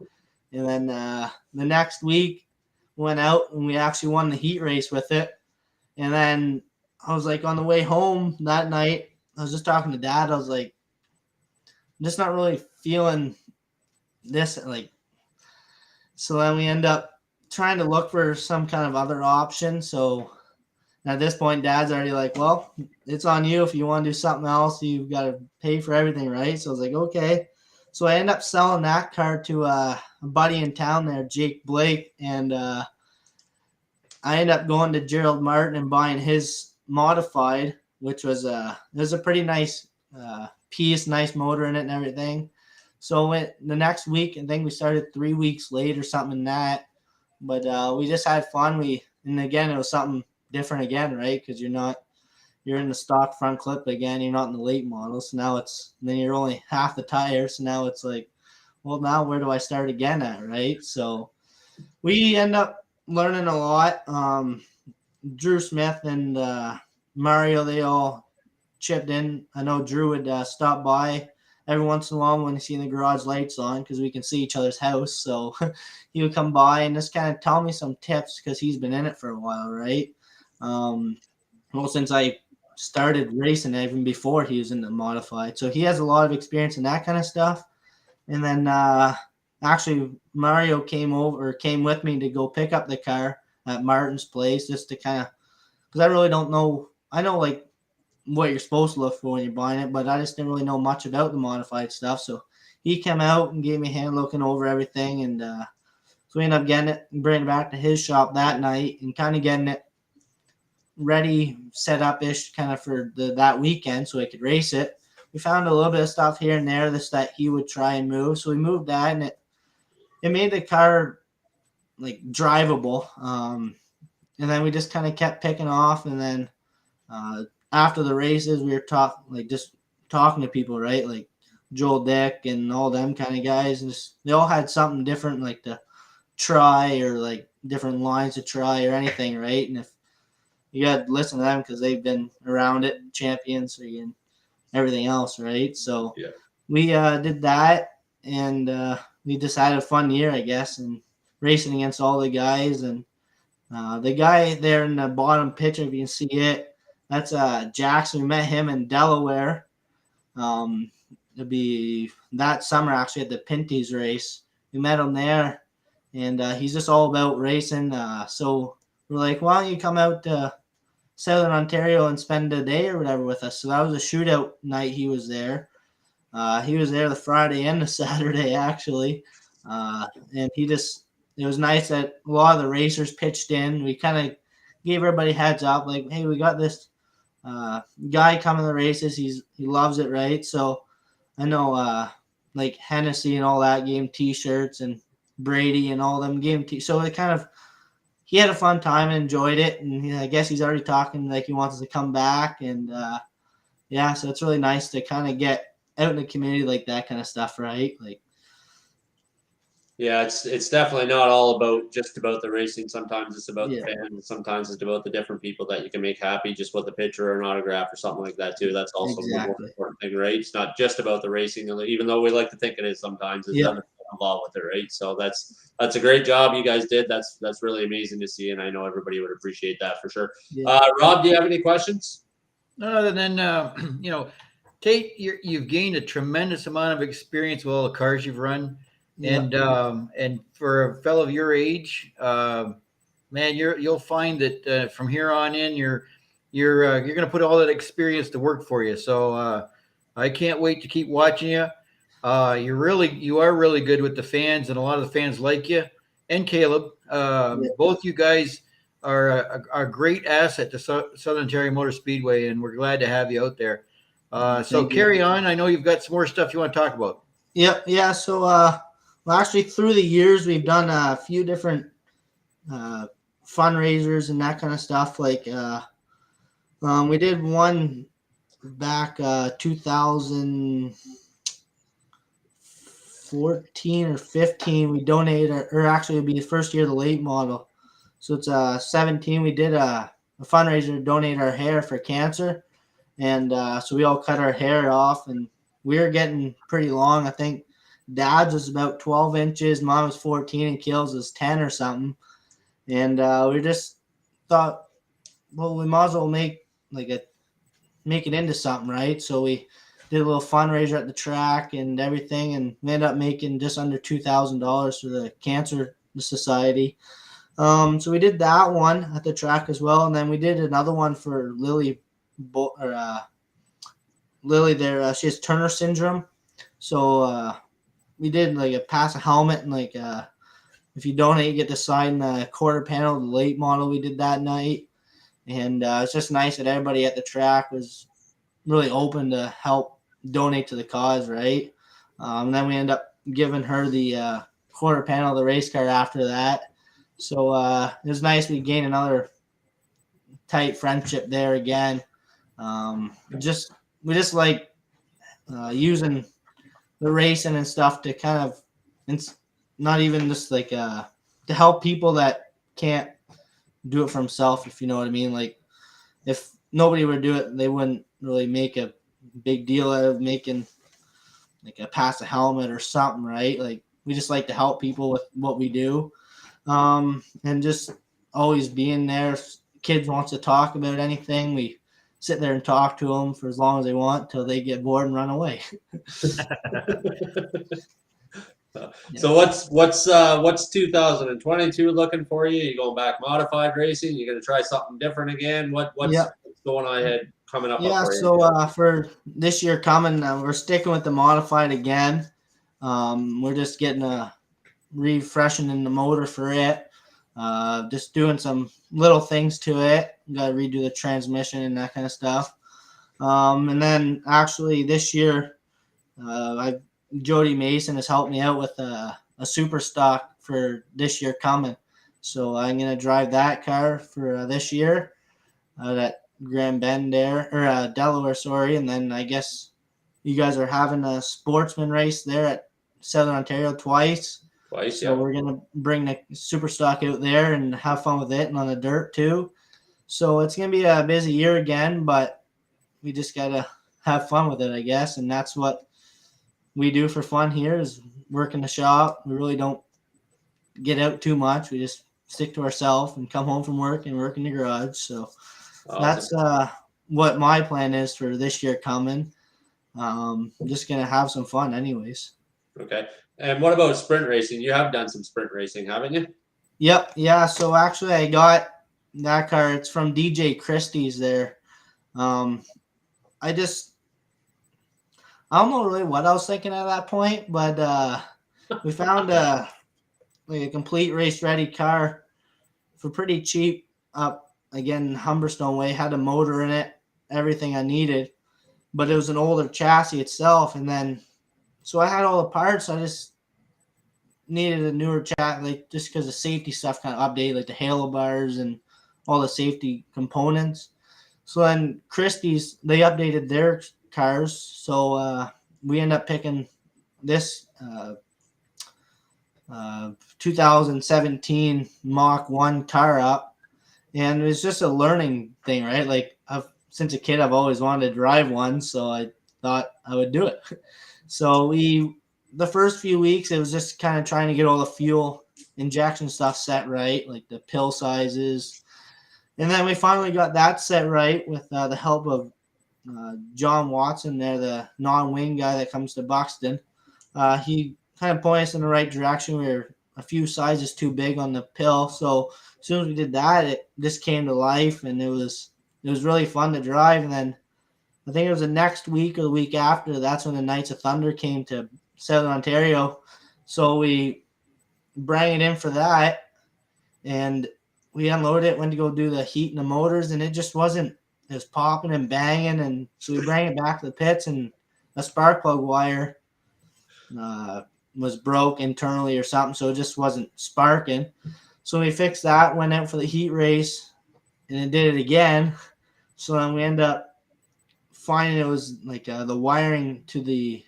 And then the next week went out, and we actually won the heat race with it. And then I was like, on the way home that night, I was just talking to Dad. I was like, I'm just not really feeling this. Like, so then we end up trying to look for some kind of other option. So at this point, Dad's already like, well, it's on you. If you want to do something else, you've got to pay for everything, right? So I was like, okay. So I end up selling that car to a buddy in town there, Jake Blake, and I end up going to Gerald Martin and buying his modified, which was it was a pretty nice piece, nice motor in it and everything. So the next week, I think we started 3 weeks late or something in that, but we just had fun. And again, it was something different again, right? Because you're in the stock front clip again. You're not in the late model. So now then you're only half the tire. So now it's like, well, now where do I start again at, right? So we end up learning a lot. Drew Smith and Mario, they all chipped in. I know Drew would stop by every once in a while when he see the garage lights on, because we can see each other's house. So he would come by and just kind of tell me some tips, because he's been in it for a while, right? Well, since I started racing, even before he was in the modified. So he has a lot of experience in that kind of stuff. And then actually Mario came with me to go pick up the car at Martin's place, just to kind of, because I really don't know. I know like what you're supposed to look for when you're buying it, but I just didn't really know much about the modified stuff. So he came out and gave me a hand looking over everything, and so we ended up getting it and bringing it back to his shop that night and kind of getting it ready, set up-ish kind of for that weekend so I could race it. We found a little bit of stuff here and there that he would try and move. So we moved that, and it made the car like drivable. And then we just kind of kept picking off. And then after the races, we were just talking to people, right? Like Joel Dick and all them kind of guys. And they all had something different, like to try, or like different lines to try or anything, right? And if you got to listen to them, because they've been around it, champions and everything else, right? So yeah, we did that, and we just had a fun year, I guess, and racing against all the guys. And The guy there in the bottom picture, if you can see it, that's Jackson. We met him in Delaware. It'll be that summer actually at the Pinty's race. We met him there, and he's just all about racing. So we're like, why don't you come out to Southern Ontario and spend a day or whatever with us? So that was a shootout night. He was there. He was there the Friday and the Saturday actually, and it was nice that a lot of the racers pitched in. We kind of gave everybody heads up, like, hey, we got this guy coming to the races. He loves it, right? So I know like Hennessy and all that gave him T-shirts, and Brady and all them gave him so it kind of he had a fun time and enjoyed it, and I guess he's already talking like he wants us to come back, and yeah, so it's really nice to kind of get out in the community like that kind of stuff, right? Like, Yeah, it's definitely not all about just about the racing. Sometimes it's about the fans. Sometimes it's about the different people that you can make happy just with a picture or an autograph or something like that too. That's also the more important thing, right? It's not just about the racing, even though we like to think it is sometimes. There's other people involved with it, right? So that's a great job you guys did. That's really amazing to see, and I know everybody would appreciate that for sure. Rob, do you have any questions? Other than you know, Tate, you've gained a tremendous amount of experience with all the cars you've run. And for a fellow of your age, man, you'll find that from here on in, you're going to put all that experience to work for you. So I can't wait to keep watching you. You are really good with the fans, and a lot of the fans like you. And Caleb, both you guys are a great asset to Southern Ontario Motor Speedway, and we're glad to have you out there. So carry on. I know you've got some more stuff you want to talk about. Yep. Yeah. So, well, actually, through the years, we've done a few different fundraisers and that kind of stuff. Like, we did one back 2014 or 15. We donated, or actually, it'd be the first year of the late model. So it's 17. We did a fundraiser to donate our hair for cancer, and so we all cut our hair off, and we were getting pretty long. I think Dad's was about 12 inches, Mom was 14, and Kale's was 10 or something. And we just thought, well, we might as well make it into something, right? So we did a little fundraiser at the track and everything, and we ended up making just under $2,000 for the Cancer Society. So we did that one at the track as well, and then we did another one for Lily there. She has Turner syndrome, so we did like a pass a helmet, and like if you donate, you get to sign the quarter panel of the late model. We did that night, and it's just nice that everybody at the track was really open to help donate to the cause, right? And then we end up giving her the quarter panel of the race car after that. So it was nice. We gained another tight friendship there again. We just like using the racing and stuff to kind of, it's not even just like to help people that can't do it for themselves, if you know what I mean. Like, if nobody would do it, they wouldn't really make a big deal out of making like a pass a helmet or something, right? Like, we just like to help people with what we do, and just always being there. If kids wants to talk about anything, we sit there and talk to them for as long as they want till they get bored and run away. So what's 2022 looking for you? You going back modified racing? You gonna try something different again? What's going on ahead coming up? Yeah, so for this year coming, we're sticking with the modified again. We're just getting a refreshing in the motor for it. Just doing some little things to it. Got to redo the transmission and that kind of stuff. And then actually this year, Jody Mason has helped me out with a super stock for this year coming. So I'm going to drive that car for this year at Grand Bend there, or Delaware, sorry. And then I guess you guys are having a sportsman race there at Southern Ontario twice. So we're going to bring the super stock out there and have fun with it, and on the dirt too. So it's going to be a busy year again, but we just got to have fun with it, I guess. And that's what we do for fun here, is work in the shop. We really don't get out too much. We just stick to ourselves and come home from work and work in the garage. So Awesome. that's what my plan is for this year coming. I'm just gonna have some fun, anyways. Okay. And what about sprint racing? You have done some sprint racing, haven't you? Yep. Yeah. So actually, I got that car. It's from DJ Christie's there. I don't know really what I was thinking at that point, but we found a complete race ready car for pretty cheap up again Humberstone way. Had a motor in it, everything I needed, but it was an older chassis itself. And then so I had all the parts. I just needed a newer chassis, like just because the safety stuff kind of updated, like the halo bars and all the safety components. So then Christie's, they updated their cars. So we end up picking this 2017 Mach 1 car up. And it was just a learning thing, right? Like since a kid, I've always wanted to drive one. So I thought I would do it. So the first few weeks, it was just kind of trying to get all the fuel injection stuff set right, like the pill sizes. And then we finally got that set right with the help of John Watson there, the non-wing guy that comes to Buxton. He kind of pointed us in the right direction. We were a few sizes too big on the pill. So as soon as we did that, it just came to life, and it was really fun to drive. And then I think it was the next week or the week after, that's when the Knights of Thunder came to Southern Ontario. So we brought it in for that, and we unloaded it, went to go do the heat and the motors, and it just wasn't, it was popping and banging. And so we bring it back to the pits, and a spark plug wire was broke internally or something, so it just wasn't sparking. So we fixed that, went out for the heat race, and it did it again. So then we end up finding it was like the wiring to the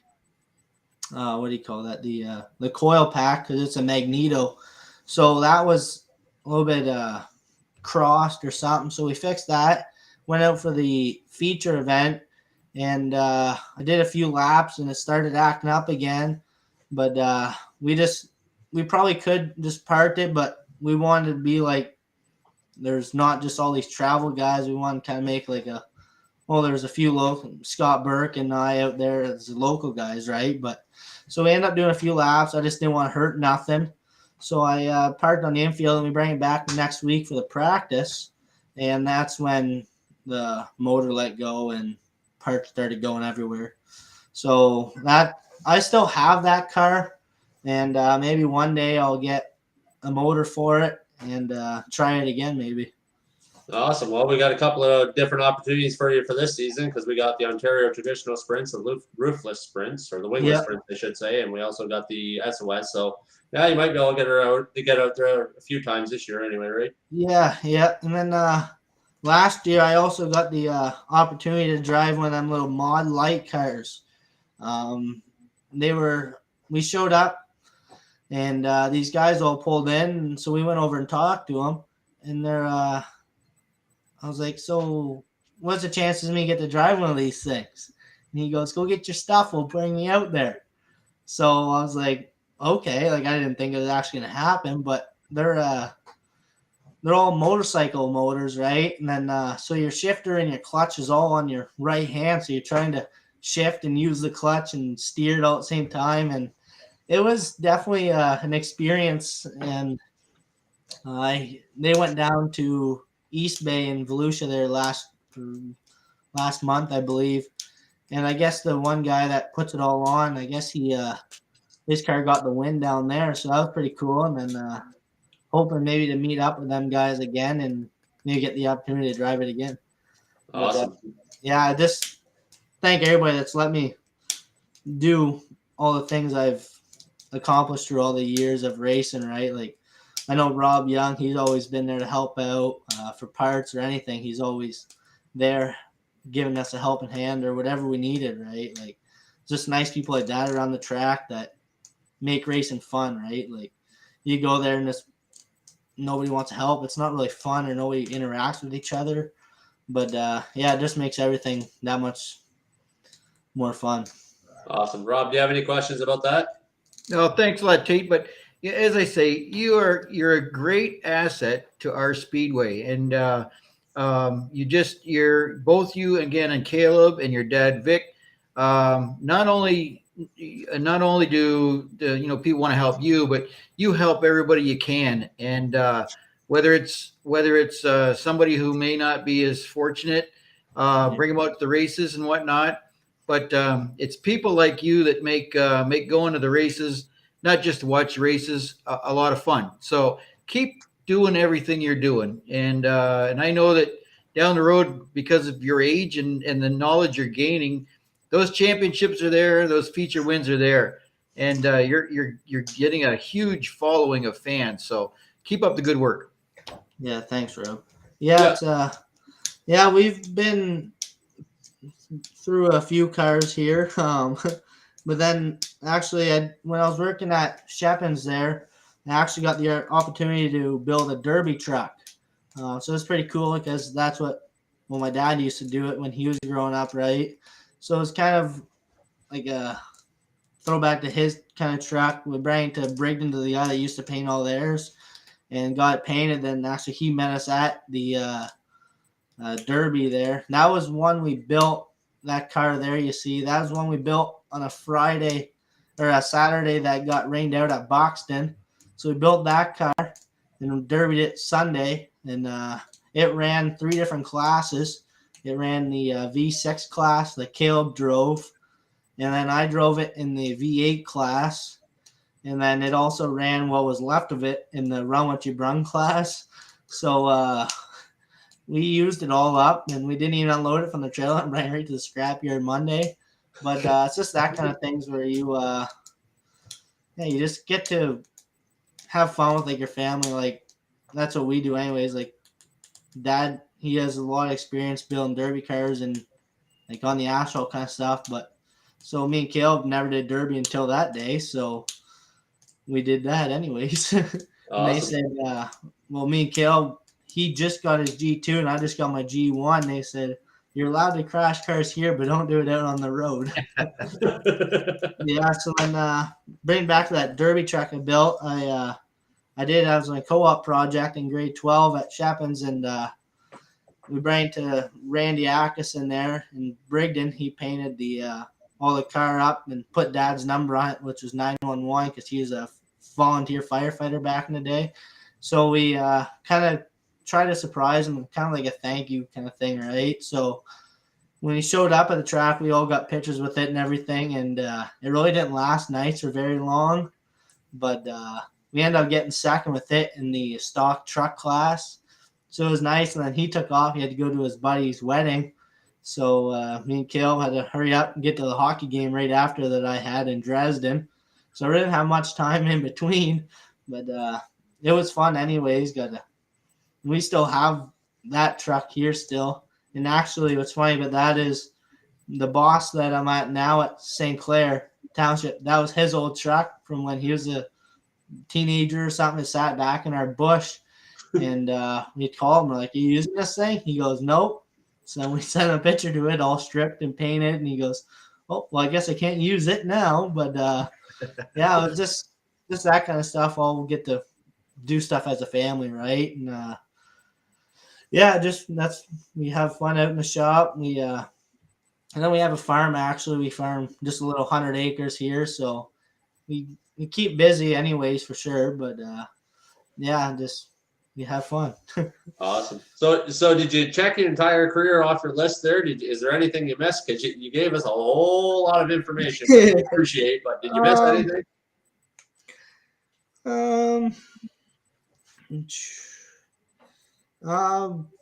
what do you call that? The coil pack, because it's a magneto. So that was a little bit crossed or something. So we fixed that, went out for the feature event, and I did a few laps, and it started acting up again. But we probably could just part it, but we wanted to be like, there's not just all these travel guys. We wanted to kind of make like there's a few local, Scott Burke and I out there as local guys, right? But so we ended up doing a few laps. I just didn't want to hurt nothing. So I parked on the infield, and we bring it back the next week for the practice. And that's when the motor let go and parts started going everywhere. So that I still have that car, and maybe one day I'll get a motor for it and try it again maybe. Awesome. Well, we got a couple of different opportunities for you for this season, because we got the Ontario traditional sprints, the roofless sprints, or the wingless sprints, I should say, and we also got the SOS. So yeah, you might be able to get out there a few times this year anyway, right? Yeah. And then last year I also got the opportunity to drive one of them little mod light cars. We showed up, and these guys all pulled in, and so we went over and talked to them, and I was like, so what's the chances of me get to drive one of these things? And he goes, go get your stuff, we'll bring you out there. So I was like, okay, like I didn't think it was actually gonna happen, but they're all motorcycle motors, right? And then so your shifter and your clutch is all on your right hand, so you're trying to shift and use the clutch and steer it all at the same time. And it was definitely an experience. And they went down to East Bay in Volusia there last month, I believe. And I guess the one guy that puts it all on, I guess his car got the win down there, so that was pretty cool. And then hoping maybe to meet up with them guys again and maybe get the opportunity to drive it again. Awesome. But, I just thank everybody that's let me do all the things I've accomplished through all the years of racing, right? Like I know Rob Young, he's always been there to help out for parts or anything. He's always there giving us a helping hand or whatever we needed, right? Like just nice people like that around the track that make racing fun, right? Like you go there and just nobody wants to help. It's not really fun, or nobody interacts with each other. But it just makes everything that much more fun. Awesome. Rob, do you have any questions about that? No, thanks a lot, Tate. But Yeah, as I say, you're a great asset to our speedway, and you're both you again and Caleb and your dad Vic. Not only do people want to help you, but you help everybody you can, and whether it's somebody who may not be as fortunate, bring them out to the races and whatnot. But it's people like you that make going to the races, not just to watch races, a lot of fun. So keep doing everything you're doing, and I know that down the road, because of your age and the knowledge you're gaining, those championships are there, those feature wins are there, and you're getting a huge following of fans. So keep up the good work. Yeah, thanks, Rob. Yeah, it's yeah, we've been through a few cars here. But then actually, when I was working at Sheppen's there, I actually got the opportunity to build a derby truck. So it's pretty cool because that's what my dad used to do it when he was growing up, right? So it's kind of like a throwback to his kind of truck. We brought it to Brigden, to the guy that used to paint all theirs, and got it painted. Then actually he met us at the Derby there. That was one we built. That car there, you see, that was one we built on a Friday or a Saturday that got rained out at Boxton. So we built that car and derbied it Sunday, and it ran 3 different classes. It ran the V6 class that Caleb drove, and then I drove it in the V8 class, and then it also ran what was left of it in the Run What You Brung class. So we used it all up, and we didn't even unload it from the trailer and bring it right to the scrapyard Monday. But it's just that kind of things where you just get to have fun with like your family. Like that's what we do anyways. Like Dad, he has a lot of experience building derby cars and like on the asphalt kind of stuff. But so me and Caleb never did derby until that day, so we did that anyways. And they said, well, me and Caleb, he just got his G2 and I just got my G1. They said, you're allowed to crash cars here, but don't do it out on the road. Yeah, so then bring back to that derby truck I built. I was on a co-op project in grade 12 at Sheppen's, and we brought to Randy Ackus in there in Brigden. He painted all the car up and put Dad's number on it, which was 911, because he was a volunteer firefighter back in the day. So we kind of try to surprise him, kind of like a thank you kind of thing, right? So when he showed up at the track, we all got pictures with it and everything, and it really didn't last nights for very long, but we ended up getting second with it in the stock truck class. So it was nice, and then he took off. He had to go to his buddy's wedding, so me and Caleb had to hurry up and get to the hockey game right after that I had in Dresden. So I didn't have much time in between, but it was fun anyways. We still have that truck here still. And actually, what's funny about that is the boss that I'm at now at St. Clair Township, that was his old truck from when he was a teenager or something, that sat back in our bush. And we called him, we're like, are you using this thing? He goes, nope. So we sent a picture to it, all stripped and painted. And he goes, oh, well, I guess I can't use it now. But yeah, it was just that kind of stuff. All we get to do stuff as a family, right? And yeah, we have fun out in the shop. And then we have a farm. Actually, we farm just a little 100 acres here, so we keep busy anyways for sure. But yeah, we have fun. Awesome. So did you check your entire career off your list there? Is there anything you missed? Because you gave us a whole lot of information that we appreciate, but did you miss anything?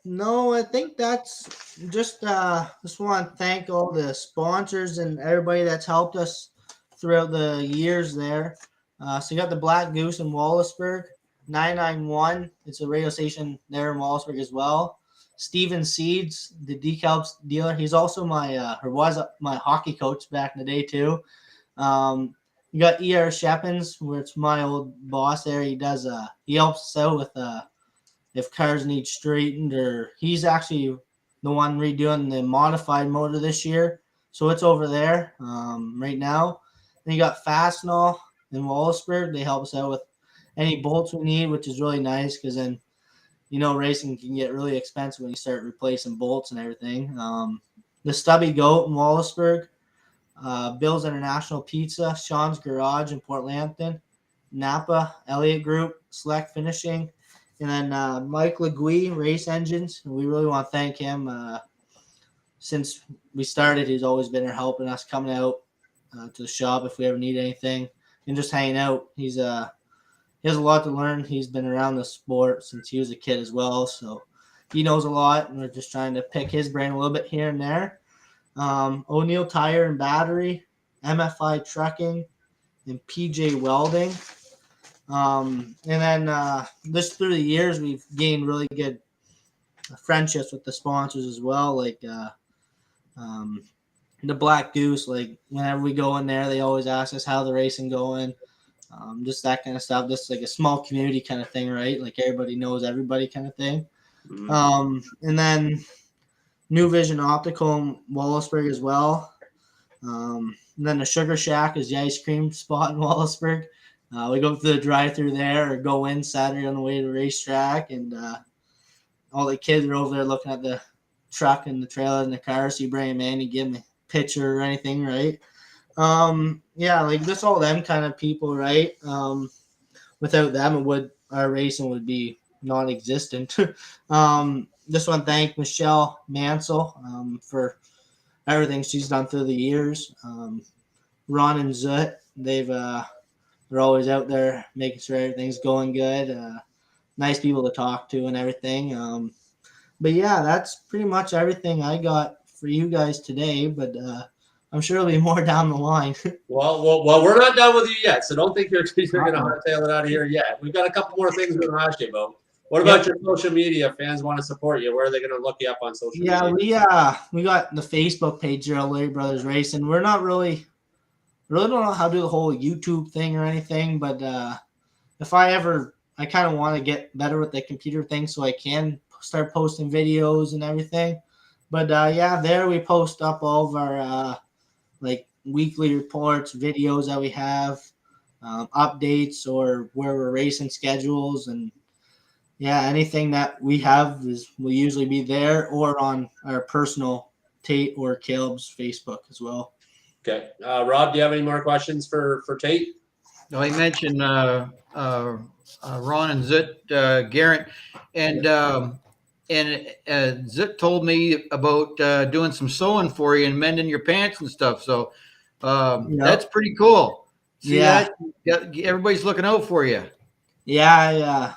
No, I think that's just want to thank all the sponsors and everybody that's helped us throughout the years there. So you got the Black Goose in Wallaceburg, 991. It's a radio station there in Wallaceburg as well. Steven Seeds, the decals dealer. He's also was my hockey coach back in the day too. You got E.R. Sheppen's, where it's my old boss there. He helps us out with if cars need straightened, or he's actually the one redoing the modified motor this year. So it's over there right now. Then you got Fastenal in Wallaceburg. They help us out with any bolts we need, which is really nice because then, racing can get really expensive when you start replacing bolts and everything. The Stubby Goat in Wallaceburg, Bill's International Pizza, Sean's Garage in Port Lambton, Napa, Elliott Group, Select Finishing, and then Mike Legui, Race Engines. We really want to thank him. Since we started, he's always been there helping us, coming out to the shop if we ever need anything, and just hanging out. He has a lot to learn. He's been around the sport since he was a kid as well, so he knows a lot, and we're just trying to pick his brain a little bit here and there. O'Neill Tire and Battery, MFI Trucking, and PJ Welding. And then this through the years, we've gained really good friendships with the sponsors as well, like the Black Goose. Like whenever we go in there, they always ask us how the racing going, just that kind of stuff. Just like a small community kind of thing, right? Like everybody knows everybody kind of thing. Mhm. And then New Vision Optical in Wallaceburg as well. And then the Sugar Shack is the ice cream spot in Wallaceburg. We go through the drive-through there or go in Saturday on the way to the racetrack, and all the kids are over there looking at the truck and the trailer and the car. So you bring them in, you give them a picture or anything, right? Yeah, like just all them kind of people, right? Without them, our racing would be non-existent. Just want to thank Michelle Mansell for everything she's done through the years. Ron and Zut, they're always out there making sure everything's going good. Nice people to talk to and everything. But yeah, that's pretty much everything I got for you guys today. But I'm sure there'll be more down the line. Well, we're not done with you yet, so don't think you're going to hardtail it out of here yet. We've got a couple more things we're going to ask you about. What about your social media? If fans want to support you, where are they going to look you up on social media? Yeah, we got the Facebook page, Gerald Larry Brothers Racing. We're not really don't know how to do the whole YouTube thing or anything, but if I kind of want to get better with the computer thing so I can start posting videos and everything. But yeah, there we post up all of our like weekly reports, videos that we have, updates, or where we're racing schedules, and yeah, anything that we have will usually be there or on our personal Tate or Caleb's Facebook as well. Okay, Rob, do you have any more questions for Tate? No, I mentioned Ron and Zut, Garrett, and Zut told me about doing some sewing for you and mending your pants and stuff. So that's pretty cool. See that? Everybody's looking out for you. Yeah.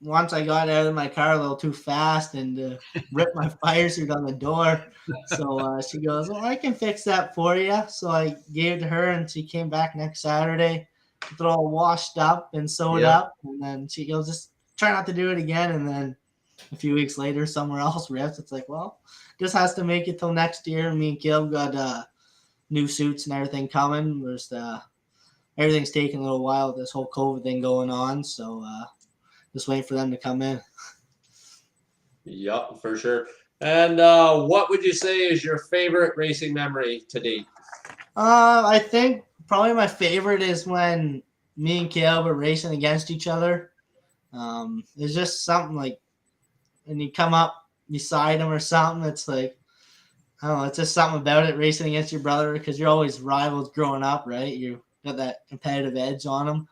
Once I got out of my car a little too fast and ripped my fire suit on the door. So she goes, well, I can fix that for you. So I gave it to her, and she came back next Saturday with it all washed up and sewed up. And then she goes, just try not to do it again. And then a few weeks later, somewhere else rips. It's like, well, this has to make it till next year. Me and Caleb got new suits and everything coming. Everything's taking a little while with this whole COVID thing going on. So just waiting for them to come in. Yep, for sure. And what would you say is your favorite racing memory to date? I think probably my favorite is when me and Caleb were racing against each other. It's just something like when you come up beside him or something, it's like, I don't know, it's just something about it, racing against your brother, because you're always rivals growing up, right? You got that competitive edge on them.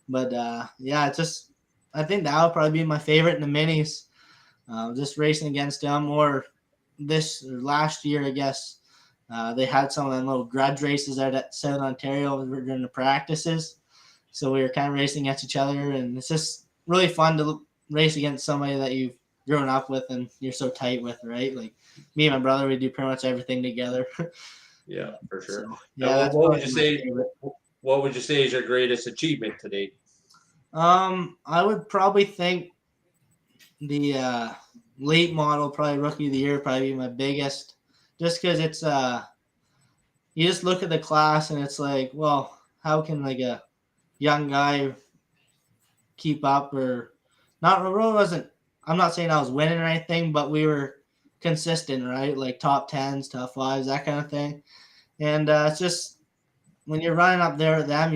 But yeah, it's just, I think that would probably be my favorite in the minis. Just racing against them, or last year, I guess, they had some of them little grudge races out at South Ontario during the practices. So we were kind of racing against each other, and it's just really fun to race against somebody that you've grown up with and you're so tight with, right? Like me and my brother, we do pretty much everything together. Yeah, for sure. So, yeah, what would you say is your greatest achievement to date? I would probably think the late model, probably rookie of the year, probably be my biggest, just because it's you just look at the class and it's like, well, how can like a young guy keep up? Or not really wasn't, I'm not saying I was winning or anything, but we were consistent, right? Like top 10s, top 5s, that kind of thing. And it's just when you're running up there with them,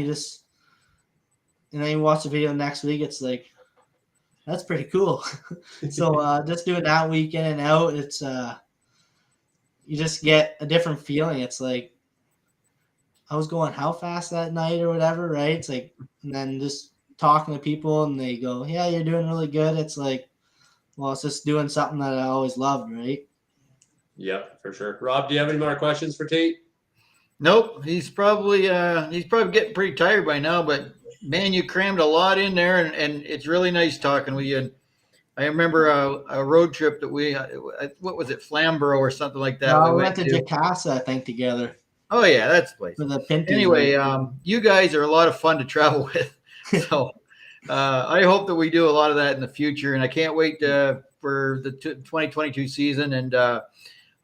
and then you watch the video next week, it's like, that's pretty cool. So just doing that week in and out, it's you just get a different feeling. It's like I was going how fast that night or whatever, right? It's like, and then just talking to people and they go, yeah, you're doing really good. It's like, well, it's just doing something that I always loved, right? Yep, for sure. Rob, do you have any more questions for Tate? Nope, he's probably getting pretty tired by now, but man, you crammed a lot in there, and it's really nice talking with you. I remember a road trip that we what was it, Flamborough or something like that. We went to Jacassa, I think, together. Oh yeah, that's the place. For the Pinty. Anyway, you guys are a lot of fun to travel with. So I hope that we do a lot of that in the future, and I can't wait for the 2022 season. And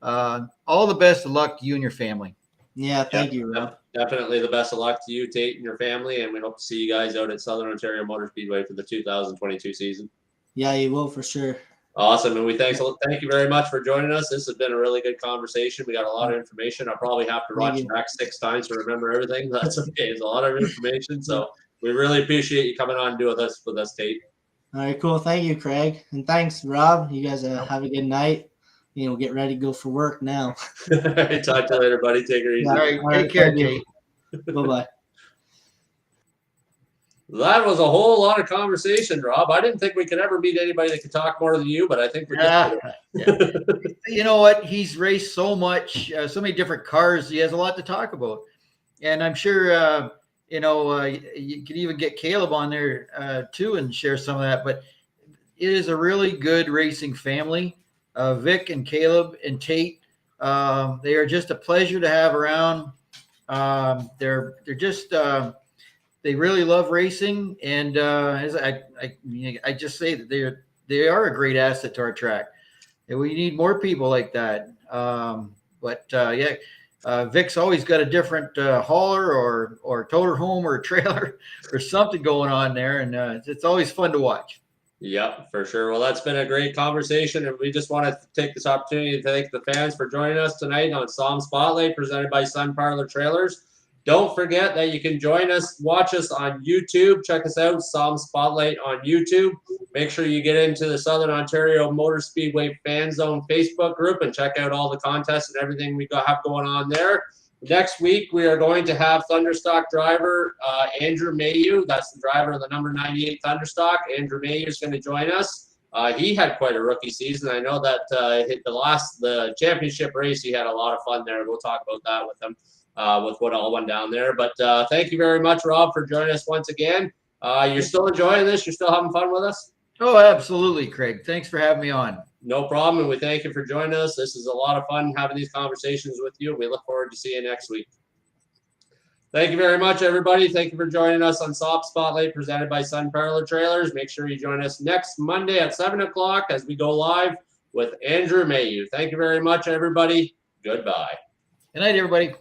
all the best of luck to you and your family. Yeah, thank you, Rob. Definitely the best of luck to you, Tate, and your family, and we hope to see you guys out at Southern Ontario Motor Speedway for the 2022 season. Yeah, you will for sure. Awesome, and thank you very much for joining us. This has been a really good conversation. We got a lot of information. I'll probably have to watch it back 6 times to remember everything. That's okay. It's a lot of information, so we really appreciate you coming on and doing this with us, Tate. All right, cool. Thank you, Craig, and thanks, Rob. You guys have a good night. Get ready to go for work now. Talk to you later, buddy. Take it easy. All right, take care, Tate. Bye-bye. That was a whole lot of conversation, Rob. I didn't think we could ever meet anybody that could talk more than you, but I think we did. Yeah. You know what? He's raced so much, so many different cars. He has a lot to talk about, and I'm sure you can even get Caleb on there too and share some of that. But it is a really good racing family. Vic and Caleb and Tate, they are just a pleasure to have around. They're just they really love racing, and as I just say that they are a great asset to our track, and we need more people like that. Vic's always got a different hauler or toter home or trailer or something going on there, and it's always fun to watch. Yep, for sure. Well, that's been a great conversation, and we just want to take this opportunity to thank the fans for joining us tonight on SOMSpotlight presented by Sun Parlor Trailers. Don't forget that you can watch us on YouTube. Check us out, SOMSpotlight on YouTube. Make sure you get into the Southern Ontario Motor Speedway Fan Zone Facebook group and check out all the contests and everything we have going on there. Next week, we are going to have Thunderstock driver Andrew Mayhew. That's the driver of the number 98 Thunderstock. Andrew Mayhew is going to join us. He had quite a rookie season. I know that the championship race, he had a lot of fun there. We'll talk about that with him, with what all went down there. But thank you very much, Rob, for joining us once again. You're still enjoying this? You're still having fun with us? Oh, absolutely, Craig. Thanks for having me on. No problem, and we thank you for joining us. This is a lot of fun having these conversations with you. We look forward to seeing you next week. Thank you very much, everybody. Thank you for joining us on SOMSpotlight presented by Sun Parlor Trailers. Make sure you join us next Monday at 7 o'clock as we go live with Andrew Mayhew. Thank you very much, everybody. Goodbye. Good night, everybody.